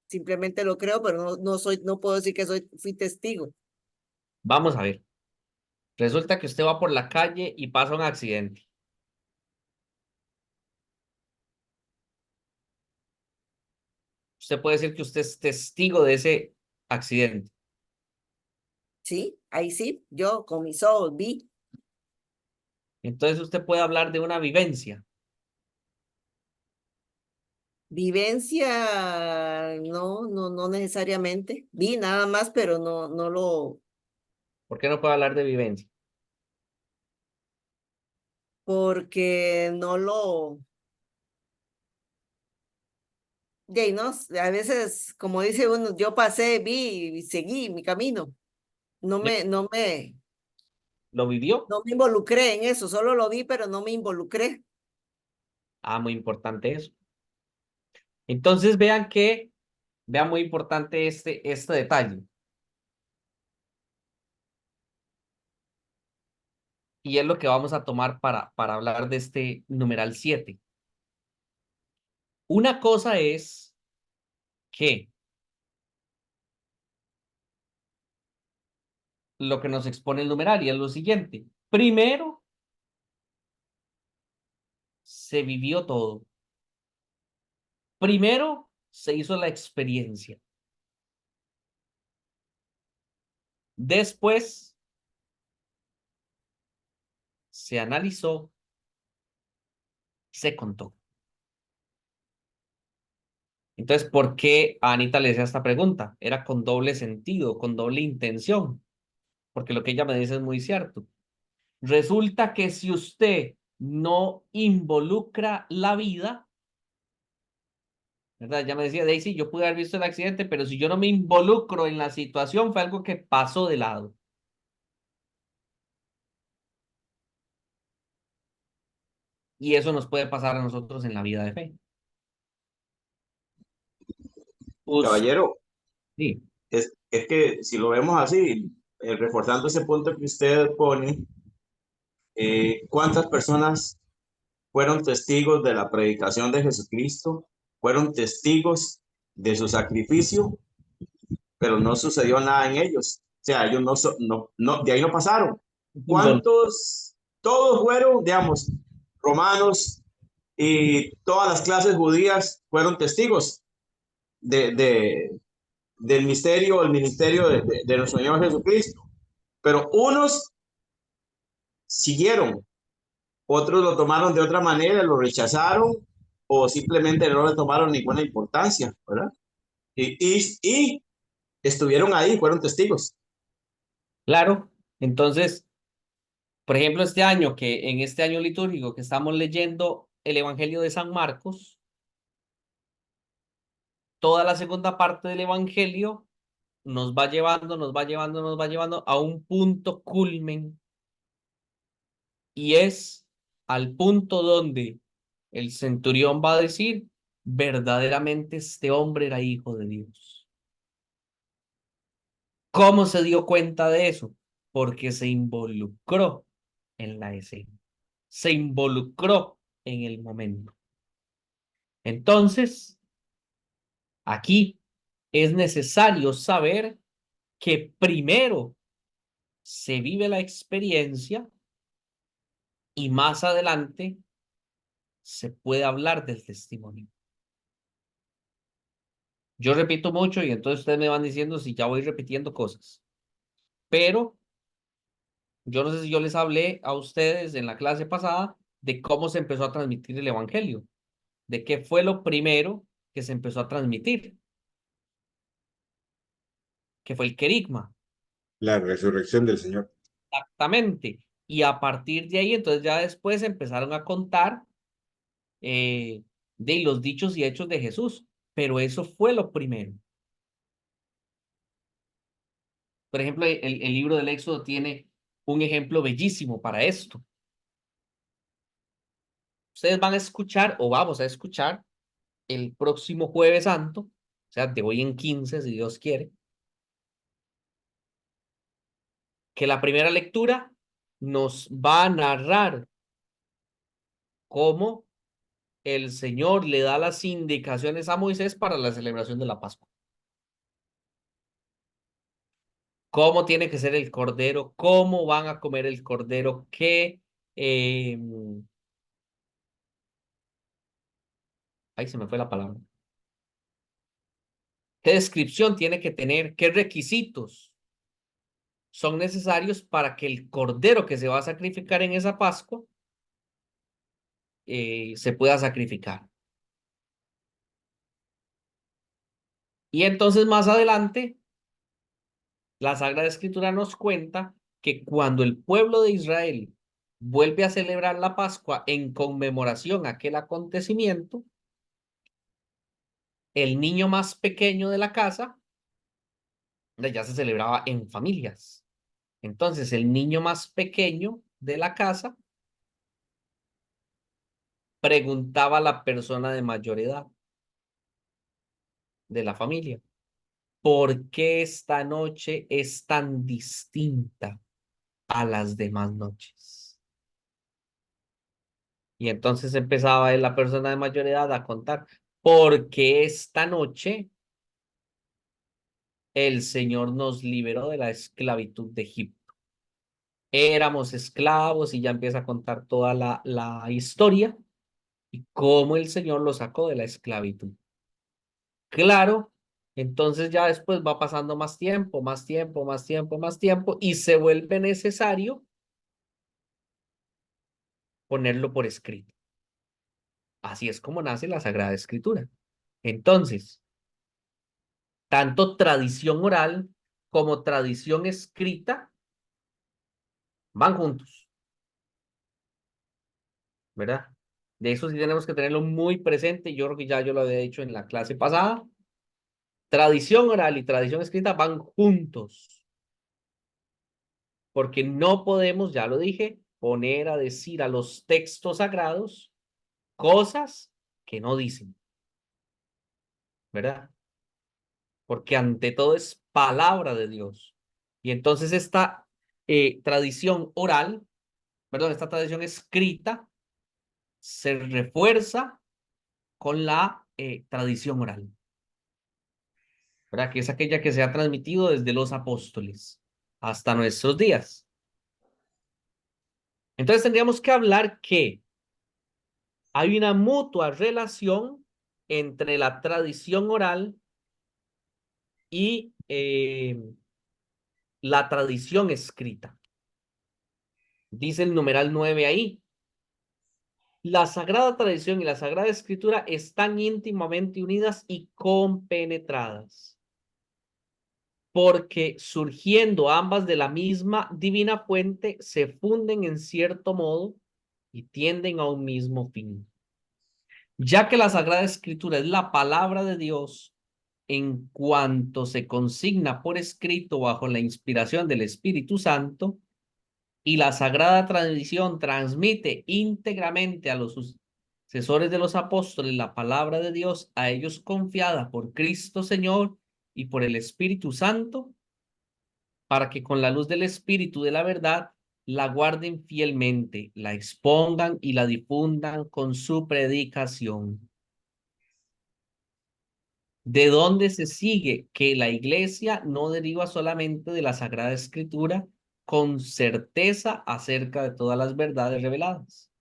Simplemente lo creo, pero no puedo decir que fui testigo. Vamos a ver. Resulta que usted va por la calle y pasa un accidente. Usted puede decir que usted es testigo de ese accidente. Sí, ahí sí, yo con mis ojos vi. Entonces usted puede hablar de una vivencia. Vivencia, no necesariamente. Vi nada más, pero no lo, ¿Por qué no puede hablar de vivencia? porque no lo, de ahí, ¿no? A veces, como dice uno, yo pasé, vi y seguí mi camino. No ¿Sí? me, no me, ¿Lo vivió? no me involucré en eso, solo lo vi, pero no me involucré. Ah, muy importante eso. Entonces vean muy importante este detalle. Y es lo que vamos a tomar para hablar de este numeral 7. Una cosa es que lo que nos expone el numeral y es lo siguiente. Primero, se vivió todo. Primero, se hizo la experiencia. Después, se analizó, se contó. Entonces, ¿por qué a Anita le decía esta pregunta? Era con doble sentido, con doble intención, porque lo que ella me dice es muy cierto. Resulta que si usted no involucra la vida, ¿verdad? Ya me decía Daisy, yo pude haber visto el accidente, pero si yo no me involucro en la situación, fue algo que pasó de lado. Y eso nos puede pasar a nosotros en la vida de fe. Us- Caballero, sí, es que si lo vemos así, reforzando ese punto que usted pone, ¿cuántas personas fueron testigos de la predicación de Jesucristo? Fueron testigos de su sacrificio, pero no sucedió nada en ellos. O sea, ellos de ahí no pasaron. no, ¿Cuántos? Todos fueron, digamos, romanos y todas las clases judías fueron testigos de, de, del misterio, el ministerio de nuestro Señor Jesucristo. Pero unos siguieron, otros lo tomaron de otra manera, lo rechazaron o simplemente no le tomaron ninguna importancia, ¿verdad? Y estuvieron ahí, fueron testigos. claro. Entonces, por ejemplo, en este año litúrgico que estamos leyendo el Evangelio de San Marcos, toda la segunda parte del Evangelio nos va llevando, nos va llevando, nos va llevando a un punto culmen y es al punto donde el centurión va a decir, verdaderamente este hombre era hijo de Dios. ¿Cómo se dio cuenta de eso? Porque se involucró en la escena, se involucró en el momento. Entonces, aquí es necesario saber que primero se vive la experiencia y más adelante se puede hablar del testimonio. Yo repito mucho y entonces ustedes me van diciendo si ya voy repitiendo cosas, pero yo no sé si yo les hablé a ustedes en la clase pasada de cómo se empezó a transmitir el evangelio, de qué fue lo primero que se empezó a transmitir, que fue el querigma, La resurrección del Señor. exactamente. Y a partir de ahí, entonces ya después empezaron a contar de los dichos y hechos de Jesús, pero eso fue lo primero. Por ejemplo, el libro del Éxodo tiene un ejemplo bellísimo para esto. Ustedes van a escuchar o vamos a escuchar el próximo Jueves Santo, o sea, de hoy en 15, si Dios quiere, que la primera lectura nos va a narrar cómo el Señor le da las indicaciones a Moisés para la celebración de la Pascua. Cómo tiene que ser el cordero, cómo van a comer el cordero, eh, ahí se me fue la palabra. ¿Qué descripción tiene que tener? ¿Qué requisitos? son necesarios para que el cordero que se va a sacrificar en esa Pascua se pueda sacrificar. Y entonces más adelante, la Sagrada Escritura nos cuenta que cuando el pueblo de Israel vuelve a celebrar la Pascua en conmemoración a aquel acontecimiento, el niño más pequeño de la casa ya se celebraba en familias. Entonces, el niño más pequeño de la casa preguntaba a la persona de mayor edad de la familia, ¿por qué esta noche es tan distinta a las demás noches? Y entonces empezaba la persona de mayor edad a contar, ¿por qué esta noche el Señor nos liberó de la esclavitud de Egipto? Éramos esclavos y ya empieza a contar toda la historia y cómo el Señor lo sacó de la esclavitud. Claro, entonces ya después va pasando más tiempo, más tiempo, más tiempo, más tiempo y se vuelve necesario ponerlo por escrito. Así es como nace la Sagrada Escritura. Entonces, tanto tradición oral como tradición escrita van juntos, ¿verdad? De eso sí tenemos que tenerlo muy presente. Yo creo que ya yo lo había dicho en la clase pasada. Tradición oral y tradición escrita van juntos, porque no podemos, ya lo dije, poner a decir a los textos sagrados cosas que no dicen, ¿verdad? Porque ante todo es palabra de Dios. Y entonces esta tradición oral, perdón, esta tradición escrita se refuerza con la tradición oral, ¿verdad? Que es aquella que se ha transmitido desde los apóstoles hasta nuestros días. Entonces tendríamos que hablar que hay una mutua relación entre la tradición oral y la tradición escrita. Dice el numeral 9 ahí. La sagrada tradición y la sagrada escritura están íntimamente unidas y compenetradas, porque surgiendo ambas de la misma divina fuente, se funden en cierto modo y tienden a un mismo fin. Ya que la sagrada escritura es la palabra de Dios, en cuanto se consigna por escrito bajo la inspiración del Espíritu Santo, y la sagrada tradición transmite íntegramente a los sucesores de los apóstoles la palabra de Dios, a ellos confiada por Cristo Señor y por el Espíritu Santo, para que con la luz del Espíritu de la verdad la guarden fielmente, la expongan y la difundan con su predicación. ¿De dónde se sigue que la iglesia no deriva solamente de la Sagrada Escritura con certeza acerca de todas las verdades reveladas?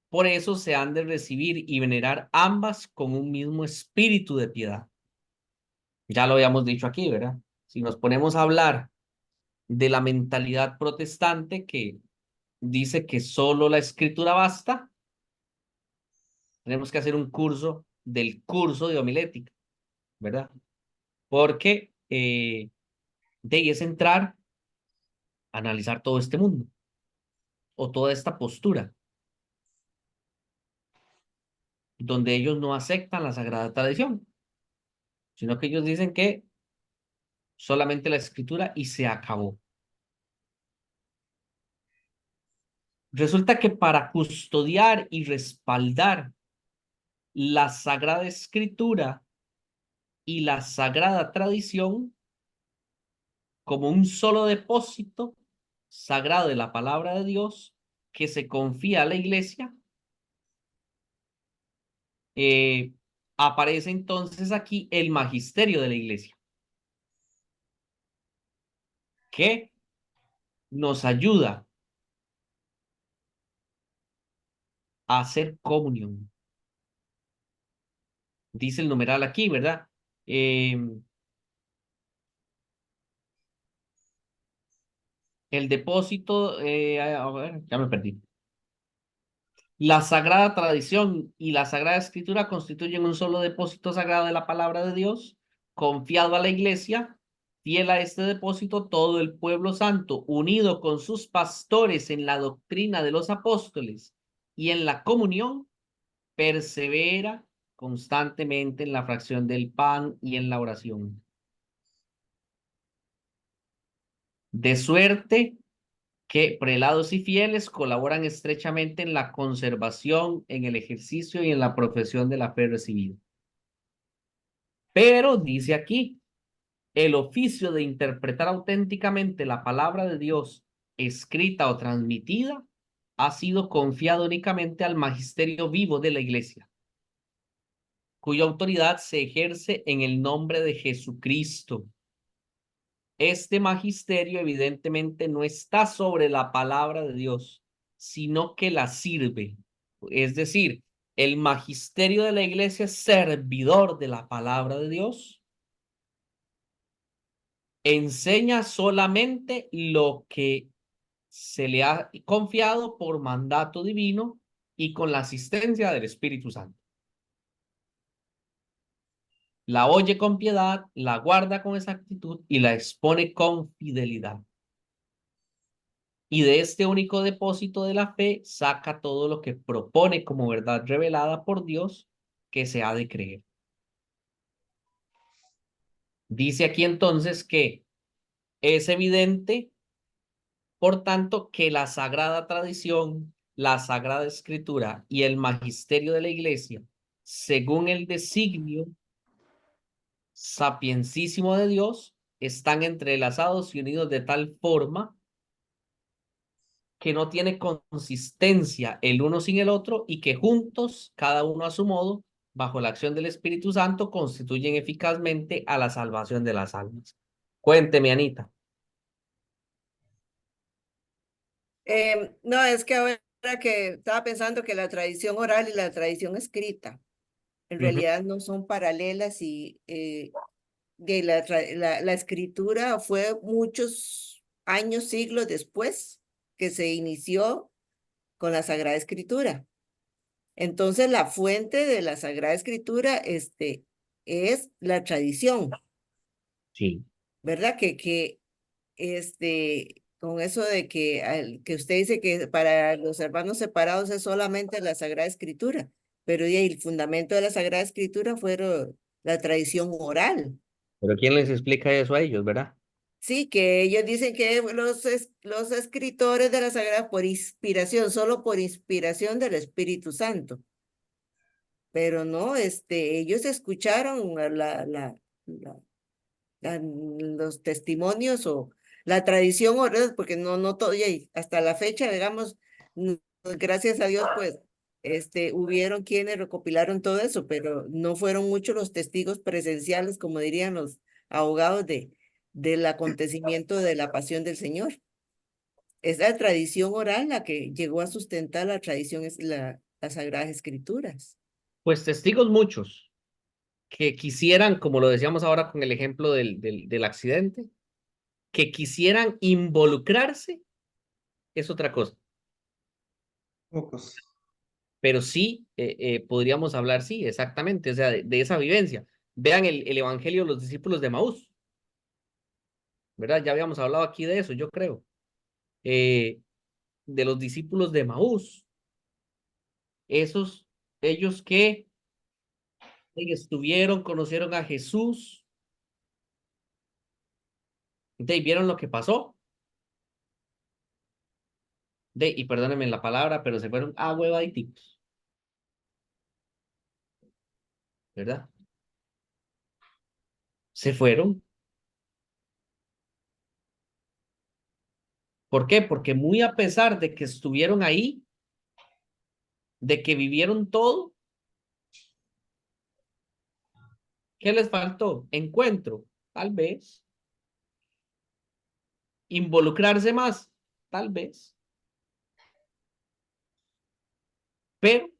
Por eso se han de recibir y venerar ambas con un mismo espíritu de piedad. Ya lo habíamos dicho aquí, ¿verdad? Si nos ponemos a hablar de la mentalidad protestante que dice que solo la escritura basta, tenemos que hacer un curso del curso de homilética, ¿verdad? Porque de ahí es entrar a analizar todo este mundo o toda esta postura, donde ellos no aceptan la sagrada tradición, sino que ellos dicen que solamente la escritura y se acabó. Resulta que para custodiar y respaldar la sagrada escritura y la sagrada tradición como un solo depósito sagrado de la palabra de Dios que se confía a la iglesia, aparece entonces aquí el magisterio de la iglesia, que nos ayuda a hacer comunión. Dice el numeral aquí, ¿verdad? El depósito, a ver, ya me perdí. La sagrada tradición y la sagrada escritura constituyen un solo depósito sagrado de la palabra de Dios, confiado a la iglesia, fiel a este depósito, todo el pueblo santo, unido con sus pastores en la doctrina de los apóstoles y en la comunión, persevera constantemente en la fracción del pan y en la oración. De suerte que prelados y fieles colaboran estrechamente en la conservación, en el ejercicio y en la profesión de la fe recibida. Pero dice aquí, el oficio de interpretar auténticamente la palabra de Dios, escrita o transmitida, ha sido confiado únicamente al magisterio vivo de la Iglesia, cuya autoridad se ejerce en el nombre de Jesucristo. Este magisterio evidentemente no está sobre la palabra de Dios, sino que la sirve. Es decir, el magisterio de la iglesia es servidor de la palabra de Dios. Enseña solamente lo que se le ha confiado por mandato divino y con la asistencia del Espíritu Santo. La oye con piedad, la guarda con exactitud y la expone con fidelidad. Y de este único depósito de la fe saca todo lo que propone como verdad revelada por Dios que se ha de creer. Dice aquí entonces que es evidente, por tanto, que la sagrada tradición, la sagrada escritura y el magisterio de la iglesia, según el designio sapiencísimo de Dios, están entrelazados y unidos de tal forma que no tiene consistencia el uno sin el otro y que juntos, cada uno a su modo, bajo la acción del Espíritu Santo, constituyen eficazmente a la salvación de las almas. Cuénteme, Anita. No, es que ahora que estaba pensando que la tradición oral y la tradición escrita en realidad no son paralelas y de la escritura fue muchos años, siglos después que se inició con la Sagrada Escritura. Entonces, la fuente de la Sagrada Escritura es la tradición, Sí. ¿verdad? Con eso de que usted dice que para los hermanos separados es solamente la Sagrada Escritura, pero el fundamento de la Sagrada Escritura fueron la tradición oral. Pero ¿quién les explica eso a ellos, verdad? Sí, que ellos dicen que los escritores de la Sagrada por inspiración, solo por inspiración del Espíritu Santo. Pero no, ellos escucharon los testimonios o la tradición oral, porque no todo, y hasta la fecha, digamos, gracias a Dios, pues, hubieron quienes recopilaron todo eso, pero no fueron muchos los testigos presenciales, como dirían los abogados del acontecimiento de la pasión del Señor. Es la tradición oral la que llegó a sustentar la tradición, las Sagradas Escrituras. Pues testigos muchos que quisieran, como lo decíamos ahora con el ejemplo del accidente, que quisieran involucrarse es otra cosa. Pocos. Pero sí podríamos hablar, sí, exactamente, o sea, de esa vivencia. Vean el Evangelio de los discípulos de Maús, ¿verdad? Ya habíamos hablado aquí de eso, yo creo. De los discípulos de Maús, ellos que estuvieron, conocieron a Jesús, vieron lo que pasó, y perdónenme la palabra, pero se fueron a huevaditos, ¿verdad? Se fueron. ¿Por qué? Porque muy a pesar de que estuvieron ahí, de que vivieron todo, ¿qué les faltó? Encuentro, tal vez. Involucrarse más, tal vez. Pero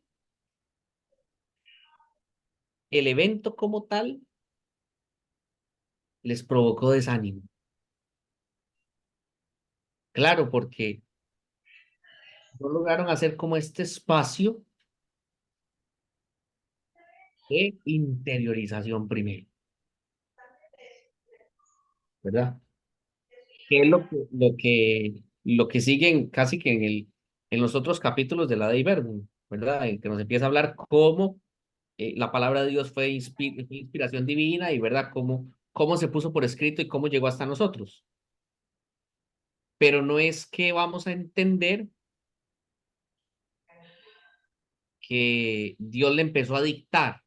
el evento como tal les provocó desánimo. Claro, porque no lograron hacer como este espacio de interiorización primero, ¿verdad? Que es lo que siguen casi que en los otros capítulos de la Dei Verbum, ¿verdad? En que nos empieza a hablar cómo la palabra de Dios fue inspiración divina y, ¿verdad? Cómo se puso por escrito y cómo llegó hasta nosotros. Pero no es que vamos a entender que Dios le empezó a dictar,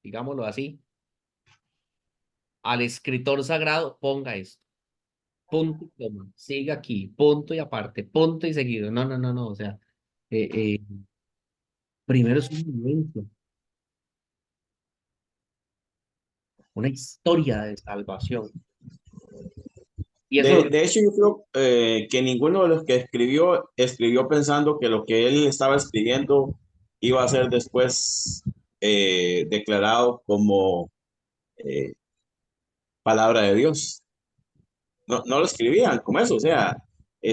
digámoslo así, al escritor sagrado, ponga esto, punto y coma, siga aquí, punto y aparte, punto y seguido. No, no, no, no, o sea, eh, eh, primero es un momento, una historia de salvación. Y eso, De hecho, yo creo que ninguno de los que escribió pensando que lo que él estaba escribiendo iba a ser después declarado como eh, palabra de Dios. No, no lo escribían como eso. O sea,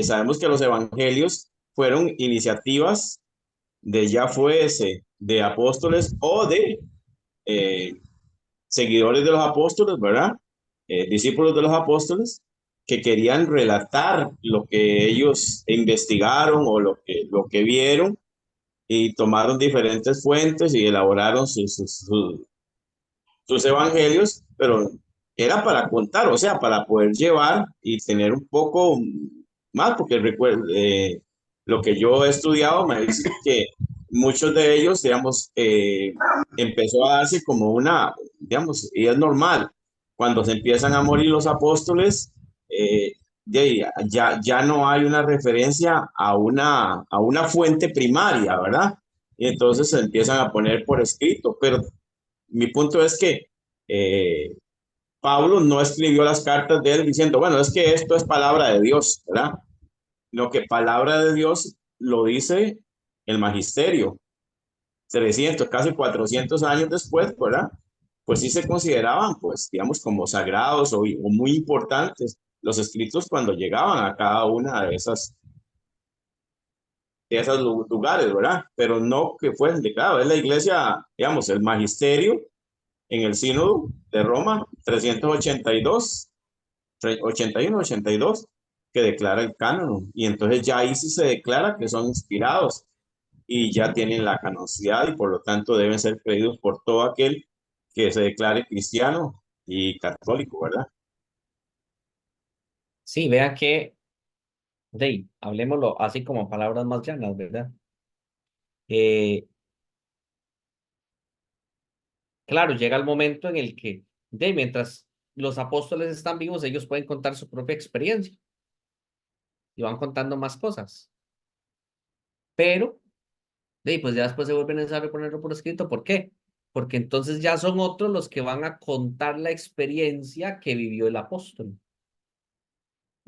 sabemos que los evangelios fueron iniciativas de ya fuese de apóstoles o de eh, seguidores de los apóstoles, ¿verdad? Discípulos de los apóstoles que querían relatar lo que ellos investigaron o lo que vieron y tomaron diferentes fuentes y elaboraron sus evangelios, pero era para contar, o sea, para poder llevar y tener un poco más, porque recuerdo, lo que yo he estudiado me dice que muchos de ellos, digamos, empezó a darse como una, digamos, y es normal, cuando se empiezan a morir los apóstoles, ya no hay una referencia a una fuente primaria, ¿verdad? Y entonces se empiezan a poner por escrito, pero mi punto es que eh, Pablo no escribió las cartas de él diciendo, bueno, es que esto es palabra de Dios, ¿verdad? Lo que palabra de Dios lo dice el magisterio, 300, casi 400 años después, ¿verdad? Pues sí se consideraban, pues, digamos, como sagrados o muy importantes los escritos cuando llegaban a cada una de esos lugares, ¿verdad? Pero no que fuesen declarados. Es la iglesia, digamos, el magisterio en el sínodo de Roma 382, 81, 82, que declara el canon. Y entonces ya ahí sí se declara que son inspirados y ya tienen la canonicidad y por lo tanto deben ser creídos por todo aquel que se declare cristiano y católico, ¿verdad? sí, vea que, hablemoslo así como palabras más llanas, ¿verdad? Eh, claro, llega el momento en el que, mientras los apóstoles están vivos, ellos pueden contar su propia experiencia y van contando más cosas. Pero, pues ya después se vuelve necesario ponerlo por escrito. ¿Por qué? Porque entonces ya son otros los que van a contar la experiencia que vivió el apóstol.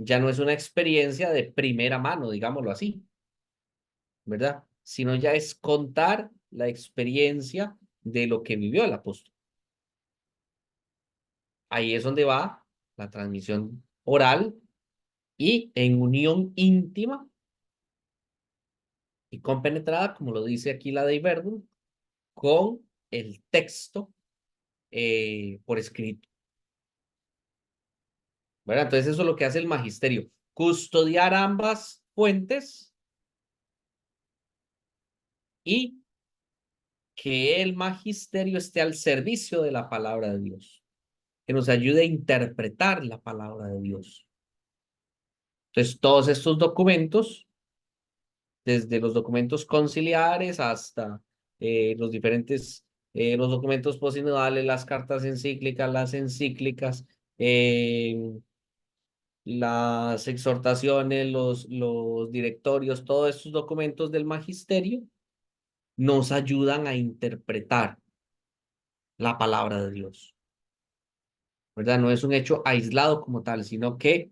Ya no es una experiencia de primera mano, digámoslo así, ¿verdad? Sino ya es contar la experiencia de lo que vivió el apóstol. Ahí es donde va la transmisión oral y en unión íntima y compenetrada, como lo dice aquí la Dei Verbum, con el texto por escrito, ¿verdad? Entonces eso es lo que hace el magisterio, custodiar ambas fuentes y que el magisterio esté al servicio de la palabra de Dios, que nos ayude a interpretar la palabra de Dios. Entonces todos estos documentos, desde los documentos conciliares hasta los documentos posinodales, las cartas encíclicas, las encíclicas, las exhortaciones, los directorios, todos estos documentos del magisterio nos ayudan a interpretar la palabra de Dios, ¿verdad? No es un hecho aislado como tal, sino que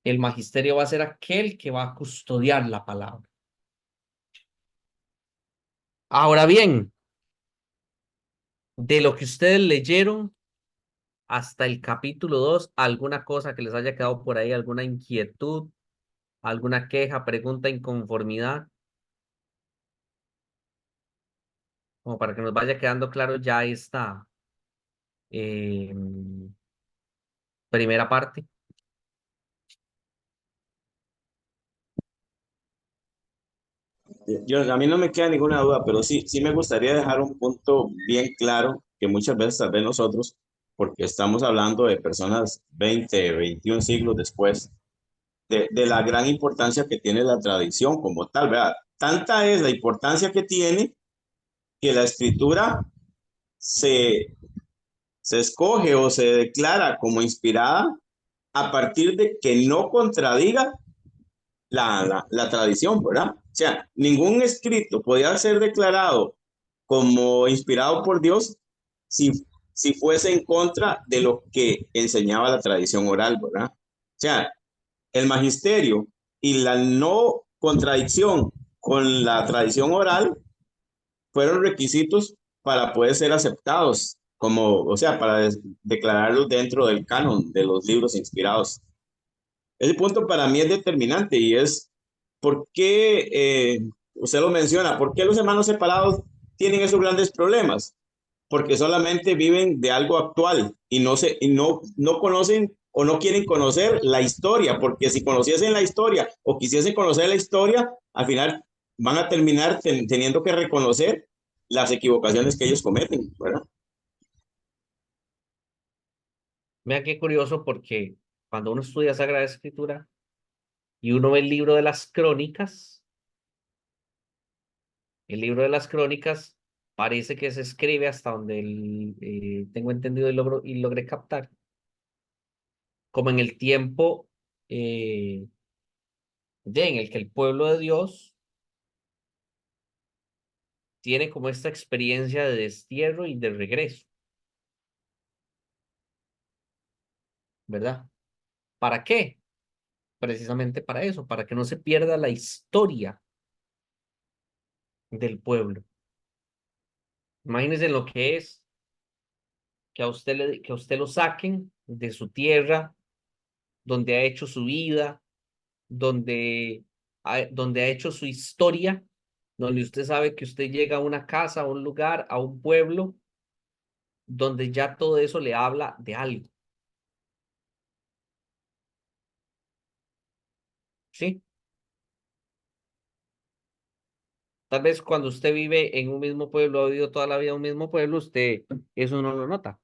el magisterio va a ser aquel que va a custodiar la palabra. Ahora bien, de lo que ustedes leyeron hasta el capítulo 2, alguna cosa que les haya quedado por ahí, alguna inquietud, ¿Alguna queja, pregunta, inconformidad? Como para que nos vaya quedando claro ya esta eh, primera parte. A mí no me queda ninguna duda, pero sí me gustaría dejar un punto bien claro que muchas veces tal vez nosotros, porque estamos hablando de personas 20, 21 siglos después, de la gran importancia que tiene la tradición como tal, ¿verdad? Tanta es la importancia que tiene que la escritura se, se escoge o se declara como inspirada a partir de que no contradiga la tradición, ¿verdad? O sea, ningún escrito podía ser declarado como inspirado por Dios si, si fuese en contra de lo que enseñaba la tradición oral, ¿verdad? O sea, el magisterio y la no contradicción con la tradición oral fueron requisitos para poder ser aceptados como, o sea, para declararlos dentro del canon de los libros inspirados. Ese punto para mí es determinante y es por qué, usted lo menciona, por qué los hermanos separados tienen esos grandes problemas. Porque solamente viven de algo actual y no conocen o no quieren conocer la historia, porque si conociesen la historia o quisiesen conocer la historia, al final van a terminar teniendo que reconocer las equivocaciones que ellos cometen, ¿verdad? Vea qué curioso porque cuando uno estudia Sagrada Escritura y uno ve el libro de las crónicas, el libro de las crónicas parece que se escribe hasta donde tengo entendido y logré captar, como en el tiempo en el que el pueblo de Dios tiene como esta experiencia de destierro y de regreso, ¿verdad? ¿Para qué? Precisamente para eso, para que no se pierda la historia del pueblo. Imagínense lo que es que a usted lo saquen de su tierra, donde ha hecho su vida, donde ha hecho su historia, donde usted sabe que usted llega a una casa, a un lugar, a un pueblo, donde ya todo eso le habla de algo, ¿sí? Tal vez cuando usted vive en un mismo pueblo, ha vivido toda la vida en un mismo pueblo, usted eso no lo nota,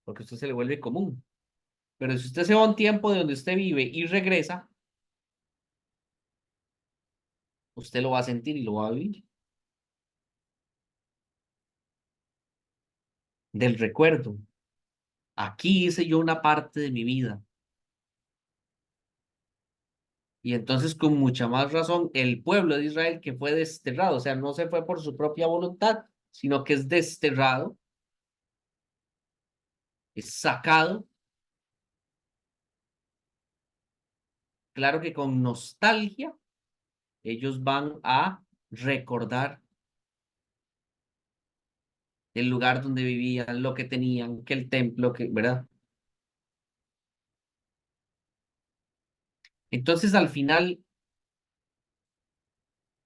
porque a usted se le vuelve común. Pero si usted se va un tiempo de donde usted vive y regresa, usted lo va a sentir y lo va a vivir. Del recuerdo. Aquí hice yo una parte de mi vida. Y entonces, con mucha más razón, el pueblo de Israel que fue desterrado, o sea, no se fue por su propia voluntad, sino que es desterrado, es sacado, claro que con nostalgia, ellos van a recordar el lugar donde vivían, lo que tenían, que el templo, que, ¿verdad? Entonces, al final,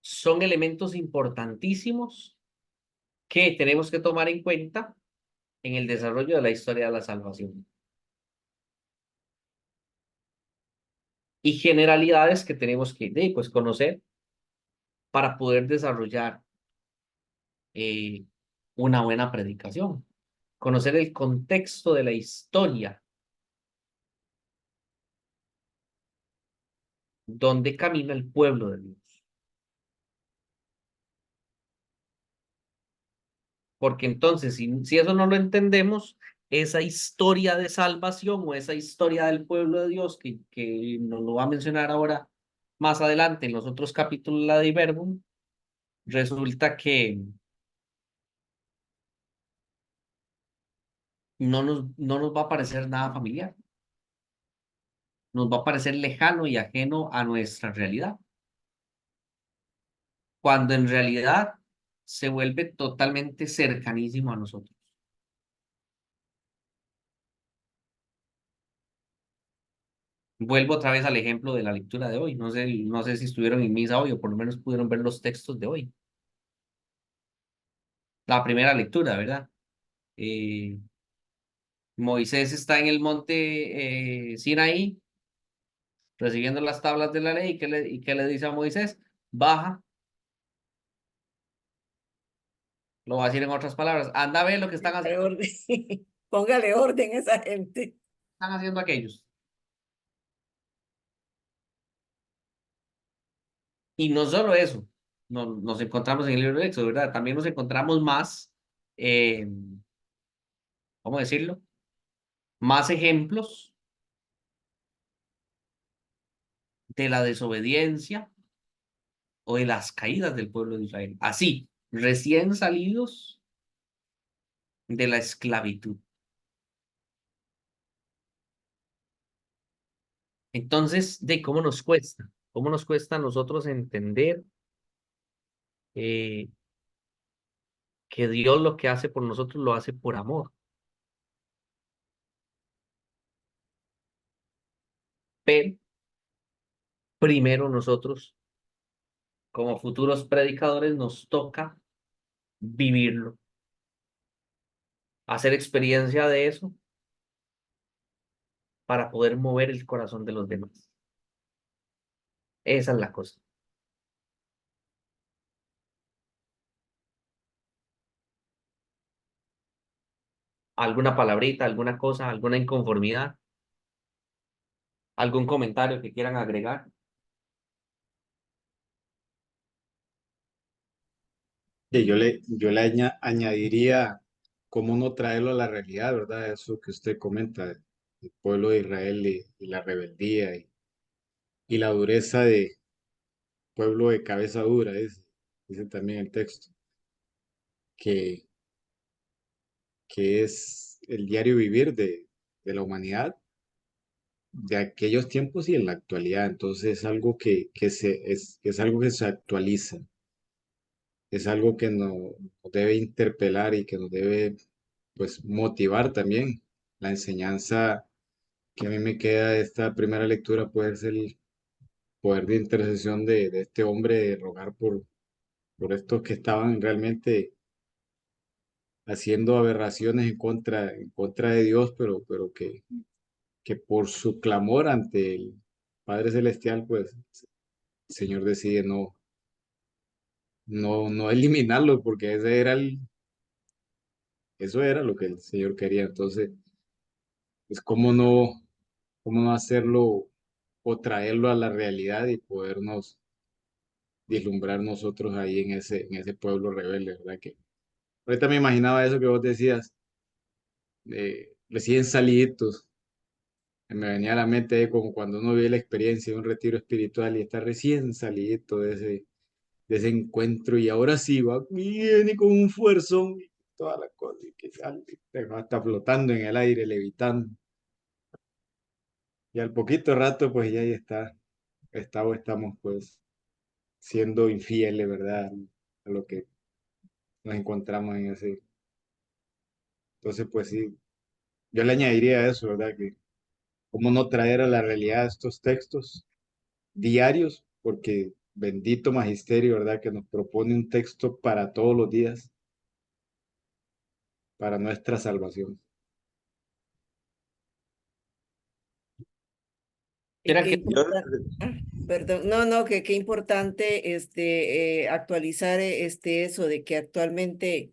son elementos importantísimos que tenemos que tomar en cuenta en el desarrollo de la historia de la salvación. Y generalidades que tenemos que pues, conocer para poder desarrollar eh, una buena predicación. Conocer el contexto de la historia, donde camina el pueblo de Dios. Porque entonces, si eso no lo entendemos, esa historia de salvación o esa historia del pueblo de Dios, que nos lo va a mencionar ahora más adelante en los otros capítulos de la de Verbum, resulta que no nos va a parecer nada familiar, nos va a parecer lejano y ajeno a nuestra realidad, cuando en realidad se vuelve totalmente cercanísimo a nosotros. Vuelvo otra vez al ejemplo de la lectura de hoy. No sé si estuvieron en misa hoy o por lo menos pudieron ver los textos de hoy. La primera lectura, ¿verdad? Eh, Moisés está en el monte Sinaí recibiendo las tablas de la ley. ¿Y qué le dice a Moisés? Baja, lo va a decir en otras palabras. Anda a ver lo que Póngale orden. Póngale orden a esa gente. están haciendo aquellos. Y no solo eso, nos encontramos en el libro de Éxodo, ¿verdad? También nos encontramos más, ¿cómo decirlo? Más ejemplos de la desobediencia o de las caídas del pueblo de Israel. Así, recién salidos de la esclavitud. Entonces, ¿de cómo nos cuesta? ¿Cómo nos cuesta a nosotros entender eh, que Dios lo que hace por nosotros lo hace por amor? Pero primero nosotros, como futuros predicadores, nos toca vivirlo, hacer experiencia de eso para poder mover el corazón de los demás. Esa es la cosa. ¿Alguna palabrita, alguna cosa, alguna inconformidad? ¿Algún comentario que quieran agregar? Y yo le añadiría cómo no traerlo a la realidad, ¿verdad? Eso que usted comenta, el pueblo de Israel y la rebeldía y la dureza de pueblo de cabeza dura, dice también el texto, que, que es el diario vivir de la humanidad de aquellos tiempos y en la actualidad. Entonces es algo que es algo que se actualiza, es algo que nos debe interpelar y que nos debe pues motivar también. La enseñanza que a mí me queda de esta primera lectura puede ser el poder de intercesión de este hombre, de rogar por estos que estaban realmente haciendo aberraciones en contra de Dios, pero que por su clamor ante el Padre Celestial, pues el Señor decide no eliminarlos, porque eso era lo que el Señor quería. Entonces, pues cómo no hacerlo o traerlo a la realidad y podernos vislumbrar nosotros ahí en ese pueblo rebelde, ¿verdad? Que ahorita me imaginaba eso que vos decías, recién saliditos. Me venía a la mente como cuando uno vive la experiencia de un retiro espiritual y está recién salidito de ese encuentro y ahora sí va, viene con un fuerzón y toda la cosa, y que sale, te va hasta flotando en el aire, levitando. Y al poquito rato, pues ya ahí estamos pues siendo infieles, ¿verdad? A lo que nos encontramos en ese. Entonces, pues sí, yo le añadiría eso, ¿verdad? Que cómo no traer a la realidad estos textos diarios, porque bendito magisterio, ¿verdad? Que nos propone un texto para todos los días, para nuestra salvación. Y Mira qué que importante, perdón, no, que qué importante actualizar eso de que actualmente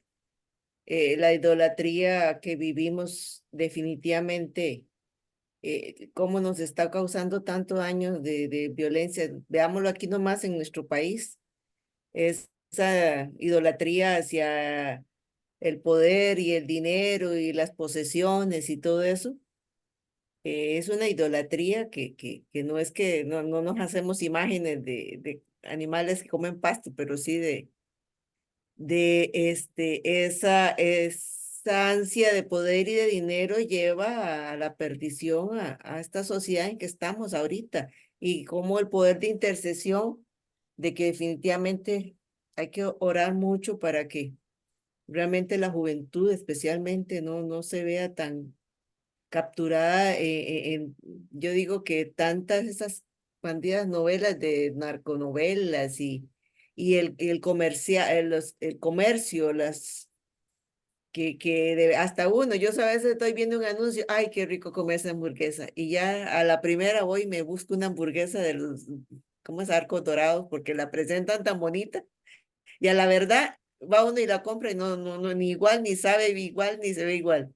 la idolatría que vivimos definitivamente, cómo nos está causando tanto daño de violencia. Veámoslo aquí nomás en nuestro país, esa idolatría hacia el poder y el dinero y las posesiones y todo eso. Es una idolatría que no es que no nos hacemos imágenes de animales que comen pasto, pero sí esa ansia de poder y de dinero lleva a la perdición a esta sociedad en que estamos ahorita, y como el poder de intercesión, de que definitivamente hay que orar mucho para que realmente la juventud especialmente no se vea tan capturada yo digo que tantas esas bandidas novelas de narconovelas y el comercial, el comercio, hasta uno, yo a veces estoy viendo un anuncio, ay, qué rico comer esa hamburguesa, y ya a la primera voy y me busco una hamburguesa de los, ¿cómo es? Arcos Dorados, porque la presentan tan bonita, y a la verdad va uno y la compra y no, ni igual, ni sabe igual, ni se ve igual.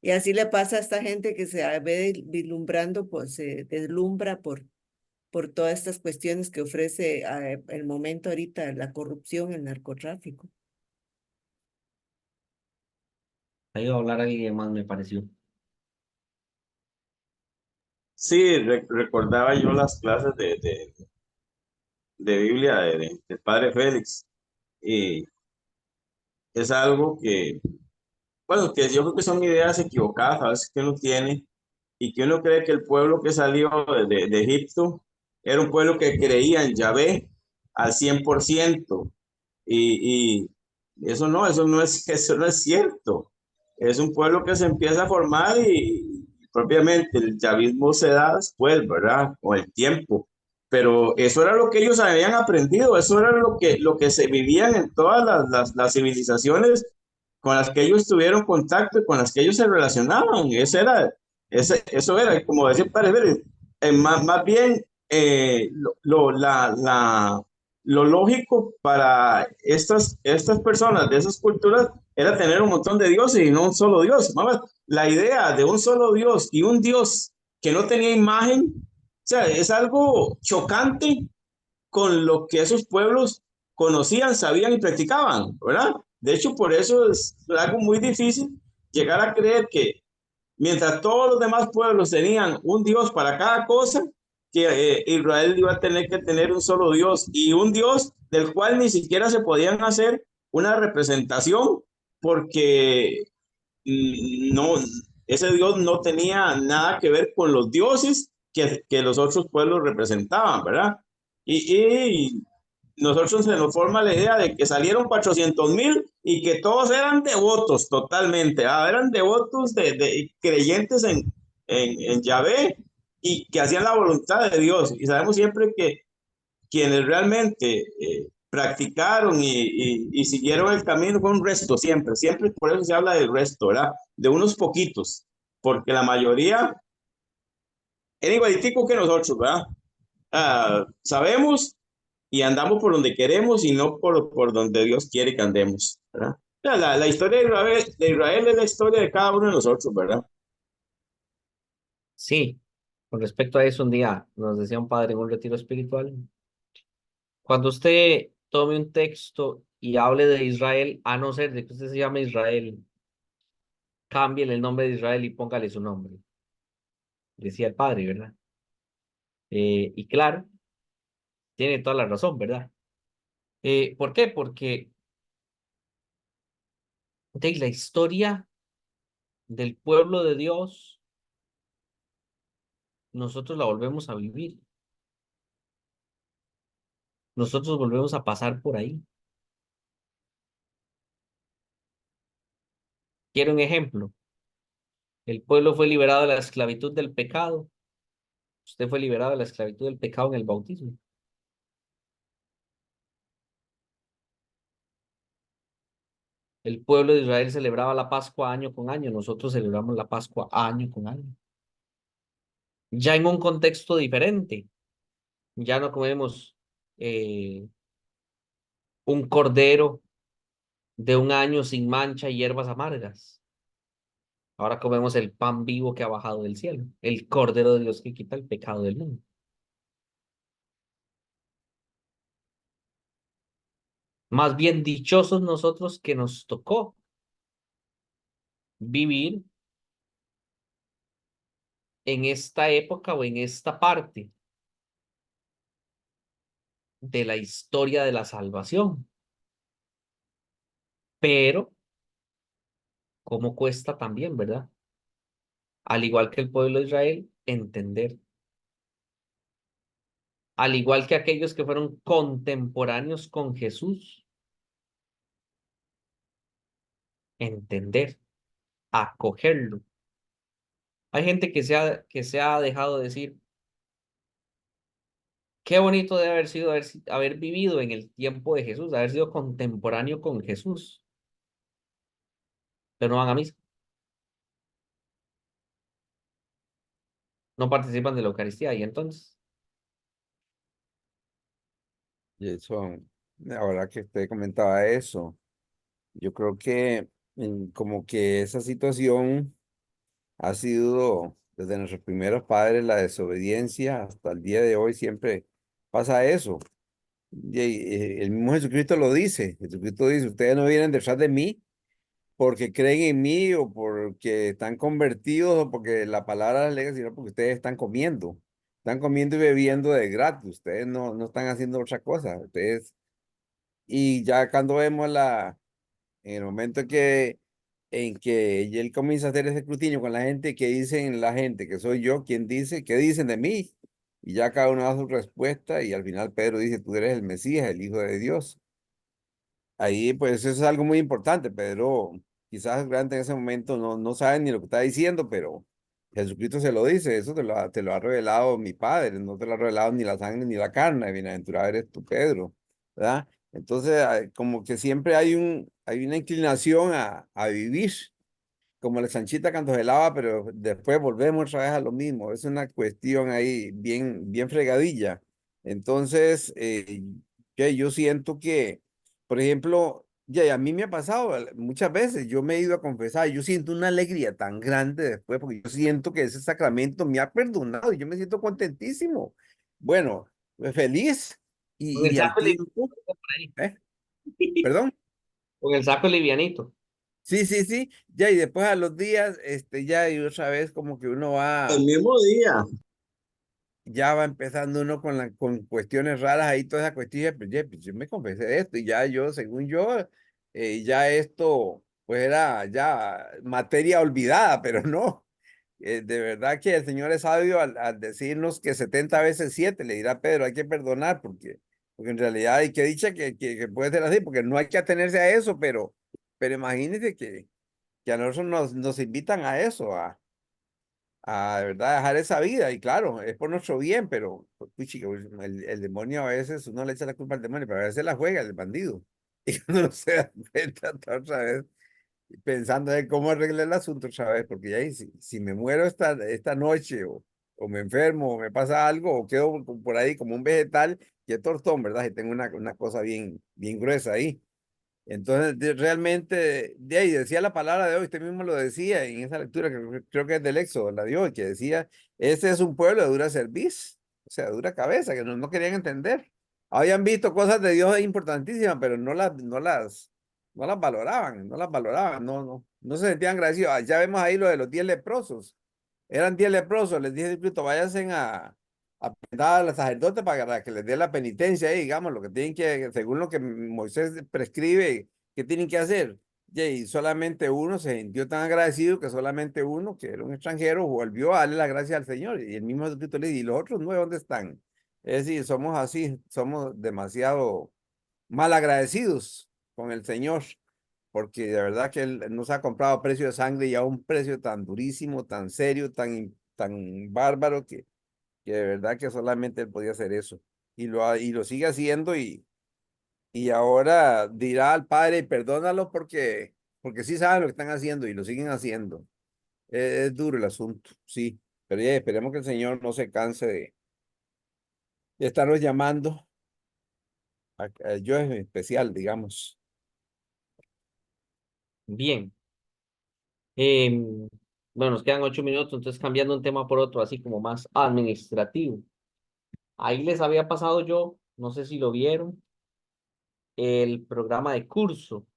Y así le pasa a esta gente que se ve vislumbrando, pues se deslumbra por todas estas cuestiones que ofrece el momento ahorita, la corrupción, el narcotráfico. Ahí va a hablar alguien más, me pareció. Sí, recordaba yo las clases de Biblia del padre Félix. Y es algo que, bueno, que yo creo que son ideas equivocadas a veces que uno tiene y que uno cree que el pueblo que salió de Egipto era un pueblo que creía en Yahvé al 100%. Y eso no es cierto. Es un pueblo que se empieza a formar y propiamente el chavismo se da después, ¿verdad? Con el tiempo. Pero eso era lo que ellos habían aprendido, eso era lo que se vivían en todas las civilizaciones con las que ellos tuvieron contacto y con las que ellos se relacionaban. Eso era, como decía Pérez, más bien lo lógico para estas personas de esas culturas era tener un montón de dioses y no un solo Dios. Vamos, la idea de un solo Dios y un Dios que no tenía imagen, o sea, es algo chocante con lo que esos pueblos conocían, sabían y practicaban, ¿verdad? De hecho, por eso es algo muy difícil llegar a creer que mientras todos los demás pueblos tenían un Dios para cada cosa, que Israel iba a tener que tener un solo Dios y un Dios del cual ni siquiera se podían hacer una representación porque no, ese Dios no tenía nada que ver con los dioses que los otros pueblos representaban, ¿verdad? Y nosotros se nos forma la idea de que salieron 400,000 y que todos eran devotos totalmente, eran devotos de creyentes en Yahvé y que hacían la voluntad de Dios. Y sabemos siempre que quienes realmente practicaron y siguieron el camino fue un resto, siempre por eso se habla del resto, ¿verdad? De unos poquitos, porque la mayoría era igualitico que nosotros, ¿verdad? Sabemos y andamos por donde queremos y no por donde Dios quiere que andemos, ¿verdad? O sea, la historia de Israel es la historia de cada uno de nosotros, ¿verdad? Sí, con respecto a eso, un día nos decía un padre en un retiro espiritual, cuando usted tome un texto y hable de Israel, a no ser de que usted se llame Israel, cámbiele el nombre de Israel y póngale su nombre, decía el padre, ¿verdad? Y claro, tiene toda la razón, ¿verdad? ¿Por qué? Porque de la historia del pueblo de Dios, nosotros la volvemos a vivir. Nosotros volvemos a pasar por ahí. Quiero un ejemplo. El pueblo fue liberado de la esclavitud del pecado. Usted fue liberado de la esclavitud del pecado en el bautismo. El pueblo de Israel celebraba la Pascua año con año. Nosotros celebramos la Pascua año con año. Ya en un contexto diferente. Ya no comemos un cordero de un año sin mancha y hierbas amargas. Ahora comemos el pan vivo que ha bajado del cielo, el cordero de Dios que quita el pecado del mundo. Más bien dichosos nosotros que nos tocó vivir en esta época o en esta parte de la historia de la salvación. Pero, ¿cómo cuesta también, verdad? Al igual que el pueblo de Israel, entender. Al igual que aquellos que fueron contemporáneos con Jesús, entender, acogerlo, Hay gente que se ha dejado decir, qué bonito debe haber sido haber vivido en el tiempo de Jesús, haber sido contemporáneo con Jesús, pero no van a misa, no participan de la Eucaristía y entonces, Y eso, ahora que usted comentaba eso, yo creo que como que esa situación ha sido desde nuestros primeros padres la desobediencia hasta el día de hoy siempre pasa eso. Y, el mismo Jesucristo lo dice. Jesucristo dice, ustedes no vienen detrás de mí porque creen en mí o porque están convertidos o porque la palabra les lega, sino porque ustedes están comiendo. Están comiendo y bebiendo de gratis. Ustedes no están haciendo otra cosa. Ustedes, y ya cuando vemos en el momento en que él comienza a hacer ese escrutinio con la gente, que dicen la gente que soy yo, quien dice, ¿qué dicen de mí? Y ya cada uno da su respuesta y al final Pedro dice, tú eres el Mesías, el Hijo de Dios. Ahí pues eso es algo muy importante. Pedro quizás realmente en ese momento no sabe ni lo que está diciendo, pero Jesucristo se lo dice, eso te lo ha revelado mi Padre, no te lo ha revelado ni la sangre ni la carne, bienaventurado eres tú, Pedro, ¿verdad? Entonces, como que siempre hay una inclinación a vivir como la chanchita cuando se lava, pero después volvemos otra vez a lo mismo. Es una cuestión ahí bien fregadilla. Entonces, que yo siento que, por ejemplo, ya y a mí me ha pasado muchas veces, yo me he ido a confesar, yo siento una alegría tan grande después, porque yo siento que ese sacramento me ha perdonado y yo me siento contentísimo. Bueno, feliz con el y al saco tiempo, por ahí, ¿eh? Perdón. con el saco livianito. Sí, sí, sí, ya y después a los días, ya y otra vez como que uno El mismo día. ya va empezando uno con cuestiones raras ahí, toda esa cuestión, pues, pues, yo me confesé de esto y ya yo, según yo, ya esto, pues era ya materia olvidada, pero no, de verdad que el Señor es sabio al decirnos que 70 veces 7 le dirá Pedro, hay que perdonar, porque en realidad hay que dicha que puede ser así, porque no hay que atenerse a eso, pero imagínense que a nosotros nos invitan a eso, a de verdad dejar esa vida, y claro, es por nuestro bien, pero pues, puchica, el demonio a veces uno le echa la culpa al demonio, pero a veces la juega el bandido. Y uno no se da cuenta está otra vez pensando en cómo arreglar el asunto otra vez, porque ya ahí, si me muero esta noche o me enfermo o me pasa algo o quedo por ahí como un vegetal, que tortón, ¿verdad? Y tengo una cosa bien gruesa ahí. Entonces, realmente, de ahí decía la palabra de hoy, usted mismo lo decía en esa lectura que creo que es del Éxodo, la dio, que decía, este es un pueblo de dura cerviz, o sea, dura cabeza, que no querían entender. Habían visto cosas de Dios importantísimas, pero no las valoraban, no se sentían agradecidos. Ya vemos ahí lo de los 10 leprosos. Eran 10 leprosos, les dije, Cristo, váyanse a presentar al sacerdote para que les dé la penitencia ahí, digamos, lo que tienen que, según lo que Moisés prescribe, que tienen que hacer. Y solamente uno se sintió tan agradecido que solamente uno, que era un extranjero, volvió a darle la gracia al Señor. Y el mismo Jesucristo le dice, ¿y los otros 9 dónde están? Es decir, somos así, somos demasiado mal agradecidos con el Señor, porque de verdad que Él nos ha comprado a precio de sangre y a un precio tan durísimo, tan serio, tan bárbaro que de verdad que solamente Él podía hacer eso. Y lo sigue haciendo y ahora dirá al Padre, perdónalo porque sí saben lo que están haciendo y lo siguen haciendo. Es duro el asunto, sí, pero ya esperemos que el Señor no se canse de estarnos llamando, yo en especial, digamos. Bien. Bueno, nos quedan 8 minutos, entonces cambiando un tema por otro, así como más administrativo. Ahí les había pasado yo, no sé si lo vieron, el programa de curso,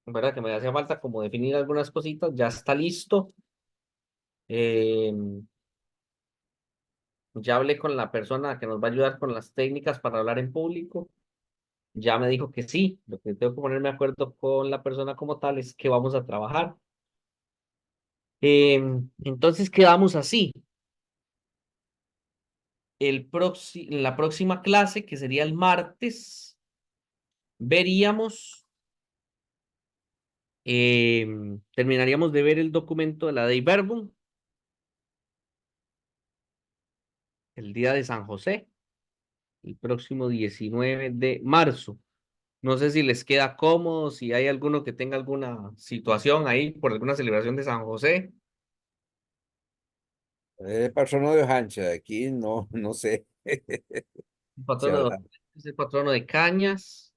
¿verdad? Que me hacía falta como definir algunas cositas, ya está listo. Ya hablé con la persona que nos va a ayudar con las técnicas para hablar en público. Ya me dijo que sí, lo que tengo que ponerme de acuerdo con la persona como tal es que vamos a trabajar. Entonces quedamos así. En la próxima clase, que sería el martes, veríamos Terminaríamos de ver el documento de la Dei Verbum el día de San José, el próximo 19 de marzo. No sé si les queda cómodo, si hay alguno que tenga alguna situación ahí por alguna celebración de San José. El patrono de Ojancha, aquí no, no sé. El Si patrono habrá es el patrono de Cañas.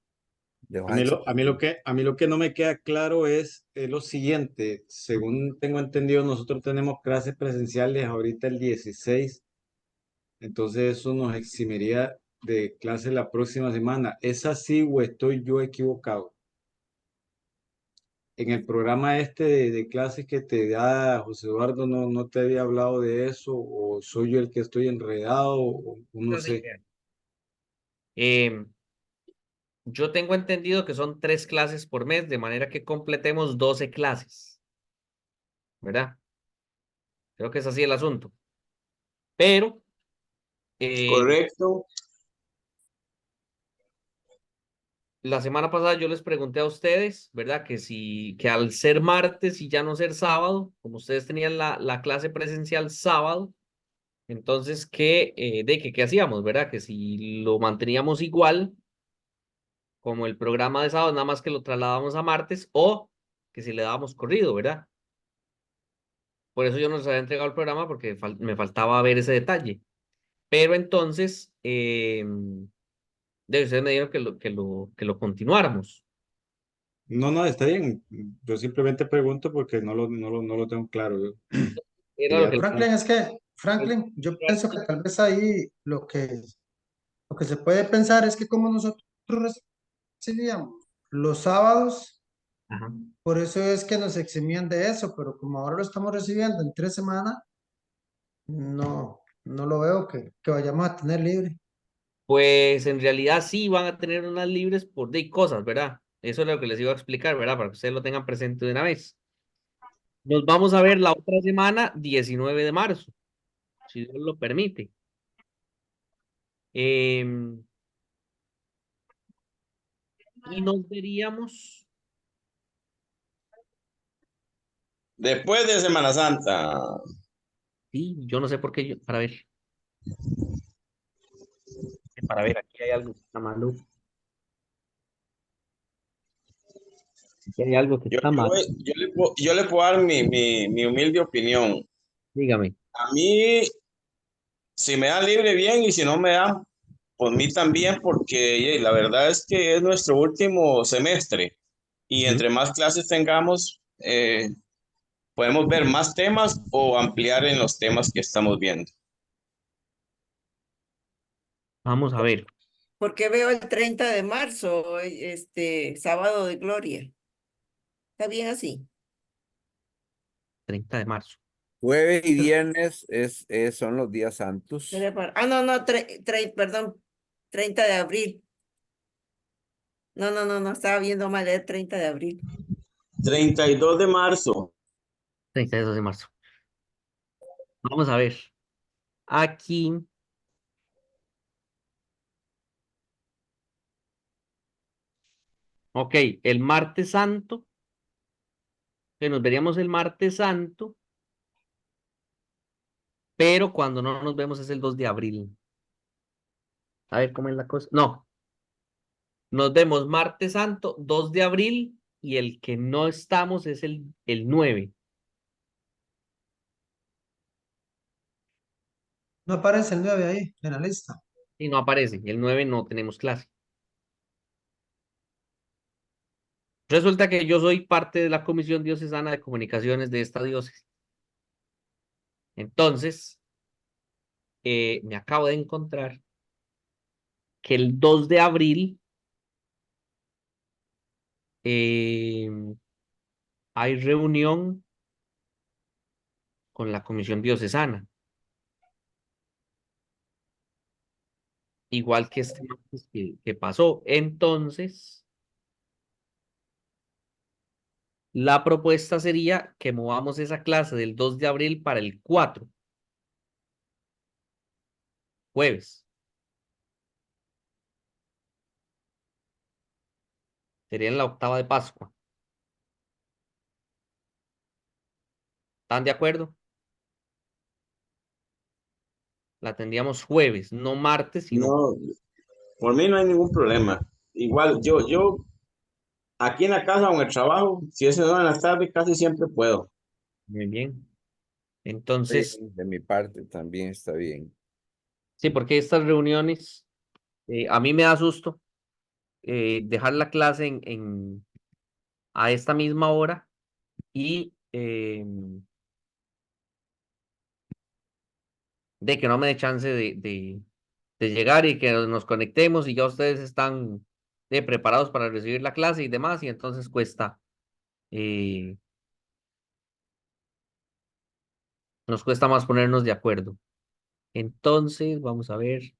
de A mí Ojancha. lo, a mí lo que, a mí lo que no me queda claro es lo siguiente. Según tengo entendido, nosotros tenemos clases presenciales ahorita el 16, entonces eso nos eximiría de clase la próxima semana. ¿Es así o estoy yo equivocado? En el programa este de clases que te da José Eduardo, no te había hablado de eso, o soy yo el que estoy enredado, o no Así sé. que, em, yo tengo entendido que son 3 clases por mes, de manera que completemos 12 clases, ¿verdad? Creo que es así el asunto. Pero Correcto. la semana pasada yo les pregunté a ustedes, ¿verdad? Que al ser martes y ya no ser sábado, como ustedes tenían la clase presencial sábado, entonces, ¿qué hacíamos, verdad? Que si lo manteníamos igual, como el programa de sábado, nada más que lo trasladábamos a martes, o que si le dábamos corrido, ¿verdad? Por eso yo no les había entregado el programa porque me faltaba ver ese detalle. Pero entonces, ustedes me dijeron que lo continuáramos. No, no, está bien. Yo simplemente pregunto porque no lo tengo claro. Era Y lo ya que... Franklin, es que, Franklin, yo pienso que tal vez ahí lo que se puede pensar es que como nosotros recibíamos los sábados, Ajá. por eso es que nos eximían de eso, pero como ahora lo estamos recibiendo en 3 semanas, no lo veo que vayamos a tener libre. Pues en realidad sí van a tener unas libres por de cosas, ¿verdad? Eso es lo que les iba a explicar, ¿verdad? Para que ustedes lo tengan presente de una vez. Nos vamos a ver la otra semana, 19 de marzo, si Dios lo permite. Em, y nos veríamos, Después de Semana Santa. sí, yo no sé por qué, para ver, aquí hay algo que está malo, aquí hay algo que Yo, está yo, mal, yo le puedo dar mi humilde opinión. dígame. A mí, si me dan libre, bien, y si no me dan, por mí también, porque la verdad es que es nuestro último semestre y Ujú. entre más clases tengamos, podemos ver más temas o ampliar en los temas que estamos viendo. Vamos a ver, Porque veo el 30 de marzo, sábado de gloria. ¿Está bien así? 30 de marzo. Jueves y viernes son los días santos. No, no, perdón, 30 de abril. No, estaba viendo mal, el 30 de abril. 32 de marzo. 32 de marzo. Vamos a ver. Aquí, ok, el martes santo, que nos veríamos el martes santo, pero cuando no nos vemos es el 2 de abril. A ver cómo es la cosa. No, nos vemos martes santo, 2 de abril, y el que no estamos es el 9. No aparece el 9 ahí en la lista. Y no aparece. El 9 no tenemos clase. Resulta que yo soy parte de la Comisión Diocesana de Comunicaciones de esta diócesis. Entonces, me acabo de encontrar que el 2 de abril eh, hay reunión con la Comisión Diocesana, igual que este martes que pasó. Entonces, la propuesta sería que movamos esa clase del 2 de abril para el 4, jueves. Sería en la octava de Pascua. ¿Están de acuerdo? La tendríamos jueves, no martes, sino No, por mí no hay ningún problema. Igual, yo aquí en la casa o en el trabajo, si es en la tarde, casi siempre puedo. muy bien. Sí, Entonces, de mi parte también está bien. sí, porque estas reuniones, a mí me da susto dejar la clase a esta misma hora y de que no me dé chance de llegar y que nos conectemos y ya ustedes están preparados para recibir la clase y demás, y entonces eh, nos cuesta más ponernos de acuerdo. Entonces, vamos a ver.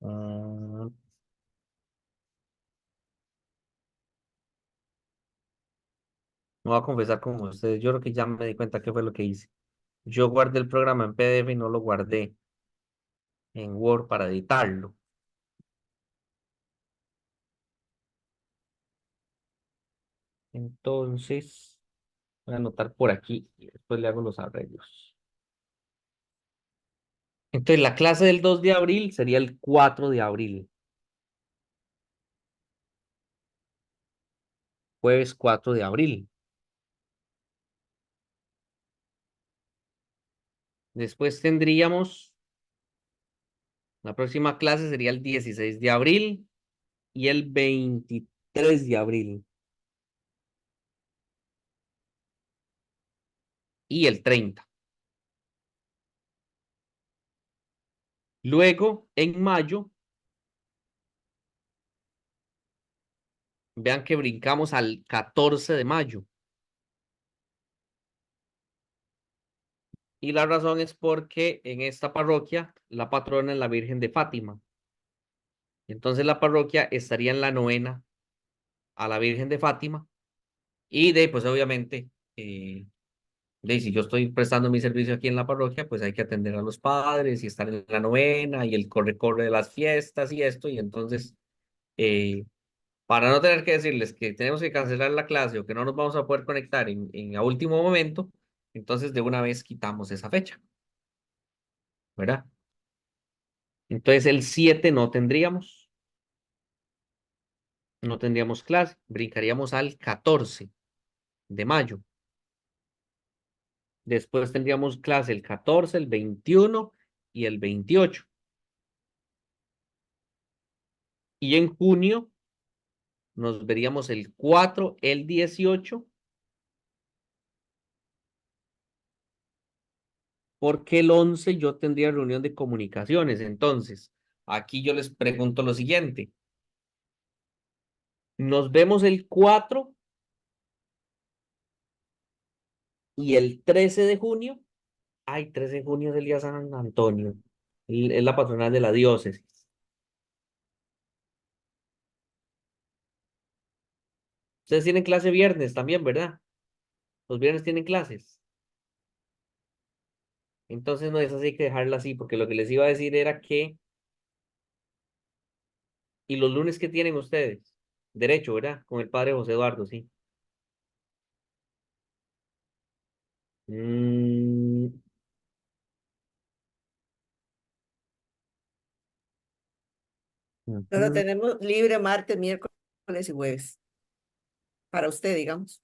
ah, Me voy a confesar con ustedes, yo creo que ya me di cuenta qué fue lo que hice. Yo guardé el programa en PDF y no lo guardé en Word para editarlo. Entonces, voy a anotar por aquí y después le hago los arreglos. Entonces, la clase del 2 de abril sería el 4 de abril, jueves 4 de abril. Después tendríamos, la próxima clase sería el 16 de abril y el 23 de abril y el 30. Luego, en mayo, vean que brincamos al 14 de mayo. Y la razón es porque en esta parroquia la patrona es la Virgen de Fátima. Entonces la parroquia estaría en la novena a la Virgen de Fátima y pues obviamente, si yo estoy prestando mi servicio aquí en la parroquia, pues hay que atender a los padres y estar en la novena y el corre-corre de las fiestas y esto. Y entonces, eh, para no tener que decirles que tenemos que cancelar la clase o que no nos vamos a poder conectar a último momento, entonces de una vez quitamos esa fecha, ¿verdad? Entonces el 7 no tendríamos clase, brincaríamos al 14 de mayo. Después tendríamos clase el 14, el 21 y el 28. Y en junio nos veríamos el 4, el 18, porque el 11 yo tendría reunión de comunicaciones. Entonces, aquí yo les pregunto lo siguiente. Nos vemos el 4 y el 13 de junio. Ay, 13 de junio es el día de San Antonio. Es la patronal de la diócesis. Ustedes tienen clase viernes también, ¿verdad? Los viernes tienen clases. Entonces no es así, hay que dejarla así, porque lo que les iba a decir era que, ¿y los lunes qué tienen ustedes? Derecho, ¿verdad? Con el padre José Eduardo, sí. Mm, Solo ujú. tenemos libre martes, miércoles y jueves. Para usted, digamos.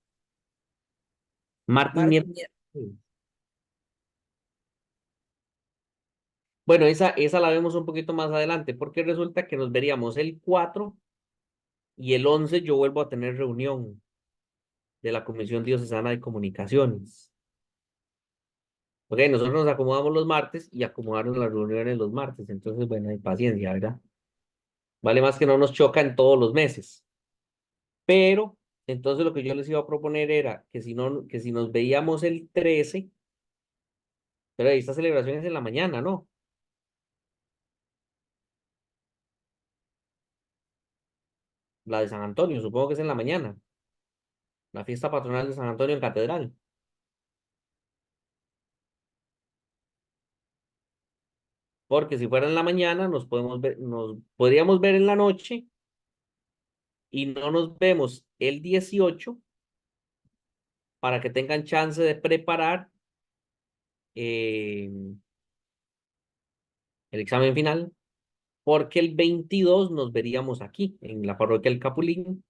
Martes, Martes, miércoles. miércoles. Bueno, esa la vemos un poquito más adelante, porque resulta que nos veríamos el 4 y el 11 yo vuelvo a tener reunión de la Comisión Diocesana de Comunicaciones. Ok, nosotros nos acomodamos los martes y acomodaron las reuniones los martes. Entonces, bueno, hay paciencia, ¿verdad? Vale más que no nos choca en todos los meses. Pero, entonces lo que yo les iba a proponer era que si no, que si nos veíamos el 13, Pero esta celebración es en la mañana, ¿no? La de San Antonio, supongo que es en la mañana. La fiesta patronal de San Antonio en Catedral. Porque si fuera en la mañana, nos podríamos ver en la noche y no nos vemos el 18 para que tengan chance de preparar el examen final, porque el 22 nos veríamos aquí, en la parroquia del Capulín,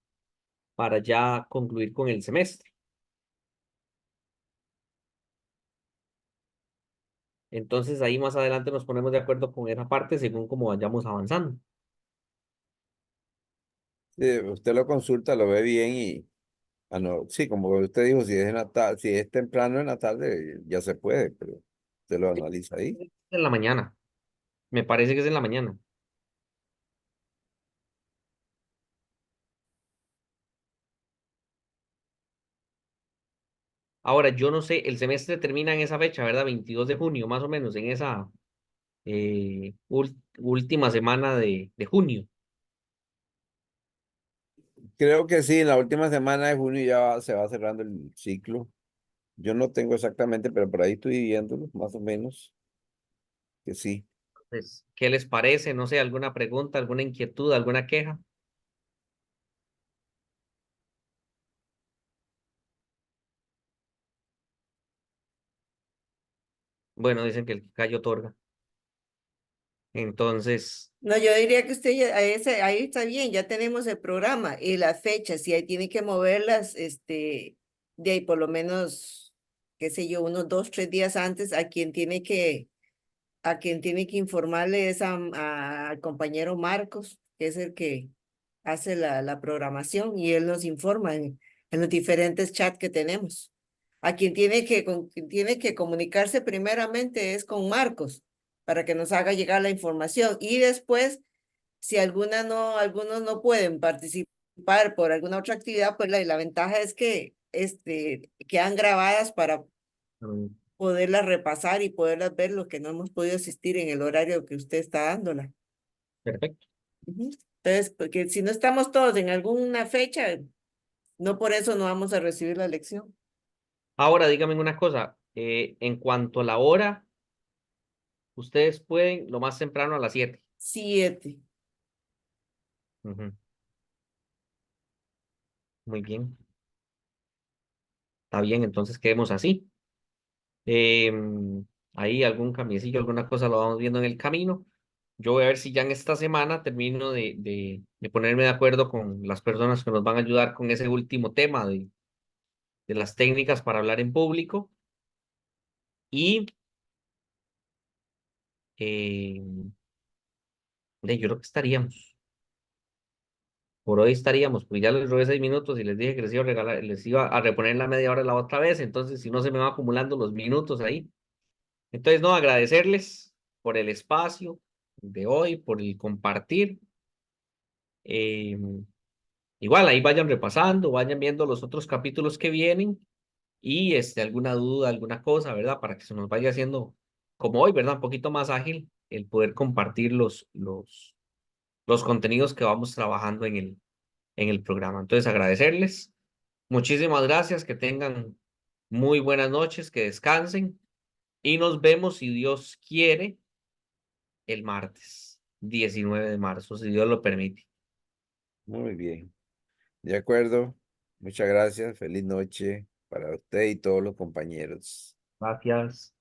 para ya concluir con el semestre. Entonces ahí más adelante nos ponemos de acuerdo con esa parte según como vayamos avanzando. Usted lo consulta, lo ve bien y, no, sí, como usted dijo, si es en la si es temprano en la tarde, ya se puede, pero usted lo analiza ahí. En la mañana, me parece que es en la mañana. Ahora, yo no sé, el semestre termina en esa fecha, ¿verdad? 22 de junio, más o menos, en esa última semana de junio. Creo que sí, en la última semana de junio ya se va cerrando el ciclo. Yo no tengo exactamente, pero por ahí estoy viéndolo, más o menos, que sí. Pues, ¿qué les parece? No sé, alguna pregunta, alguna inquietud, alguna queja. Bueno, dicen que el que calla otorga. Entonces, No, yo diría que usted ahí está bien, ya tenemos el programa y las fechas, si ahí tiene que moverlas, de ahí por lo menos, qué sé yo, unos 2, 3 días antes, a quien tiene que informarle es al compañero Marcos, que es el que hace la programación y él nos informa en los diferentes chats que tenemos. Con quien tiene que comunicarse primeramente es con Marcos para que nos haga llegar la información y después, si algunos no pueden participar por alguna otra actividad, pues la ventaja es que quedan grabadas para mm, poderlas repasar y poderlas ver los que no hemos podido asistir en el horario que usted está dándola. perfecto. Ujú. Entonces, porque si no estamos todos en alguna fecha, no por eso no vamos a recibir la lección. Ahora, dígame una cosa, en cuanto a la hora, ustedes pueden lo más temprano a las 7. 7. Ujú. Muy bien, está bien, entonces quedemos así. Ahí algún cambiecillo, alguna cosa lo vamos viendo en el camino. Yo voy a ver si ya en esta semana termino de ponerme de acuerdo con las personas que nos van a ayudar con ese último tema de las técnicas para hablar en público. Y yo creo que estaríamos. Por hoy estaríamos, pues ya les robé 6 minutos y les dije que les iba a regalar, les iba a reponer la media hora la otra vez, entonces si no se me van acumulando los minutos ahí. Entonces, no, agradecerles por el espacio de hoy, por el compartir. Eh, Igual ahí vayan repasando, vayan viendo los otros capítulos que vienen y alguna duda, alguna cosa, ¿verdad? Para que se nos vaya haciendo como hoy, ¿verdad? Un poquito más ágil el poder compartir los contenidos que vamos trabajando en el programa. Entonces, agradecerles. Muchísimas gracias, que tengan muy buenas noches, que descansen y nos vemos, si Dios quiere, el martes 19 de marzo, si Dios lo permite. Muy bien. De acuerdo. Muchas gracias. Feliz noche para usted y todos los compañeros. Gracias.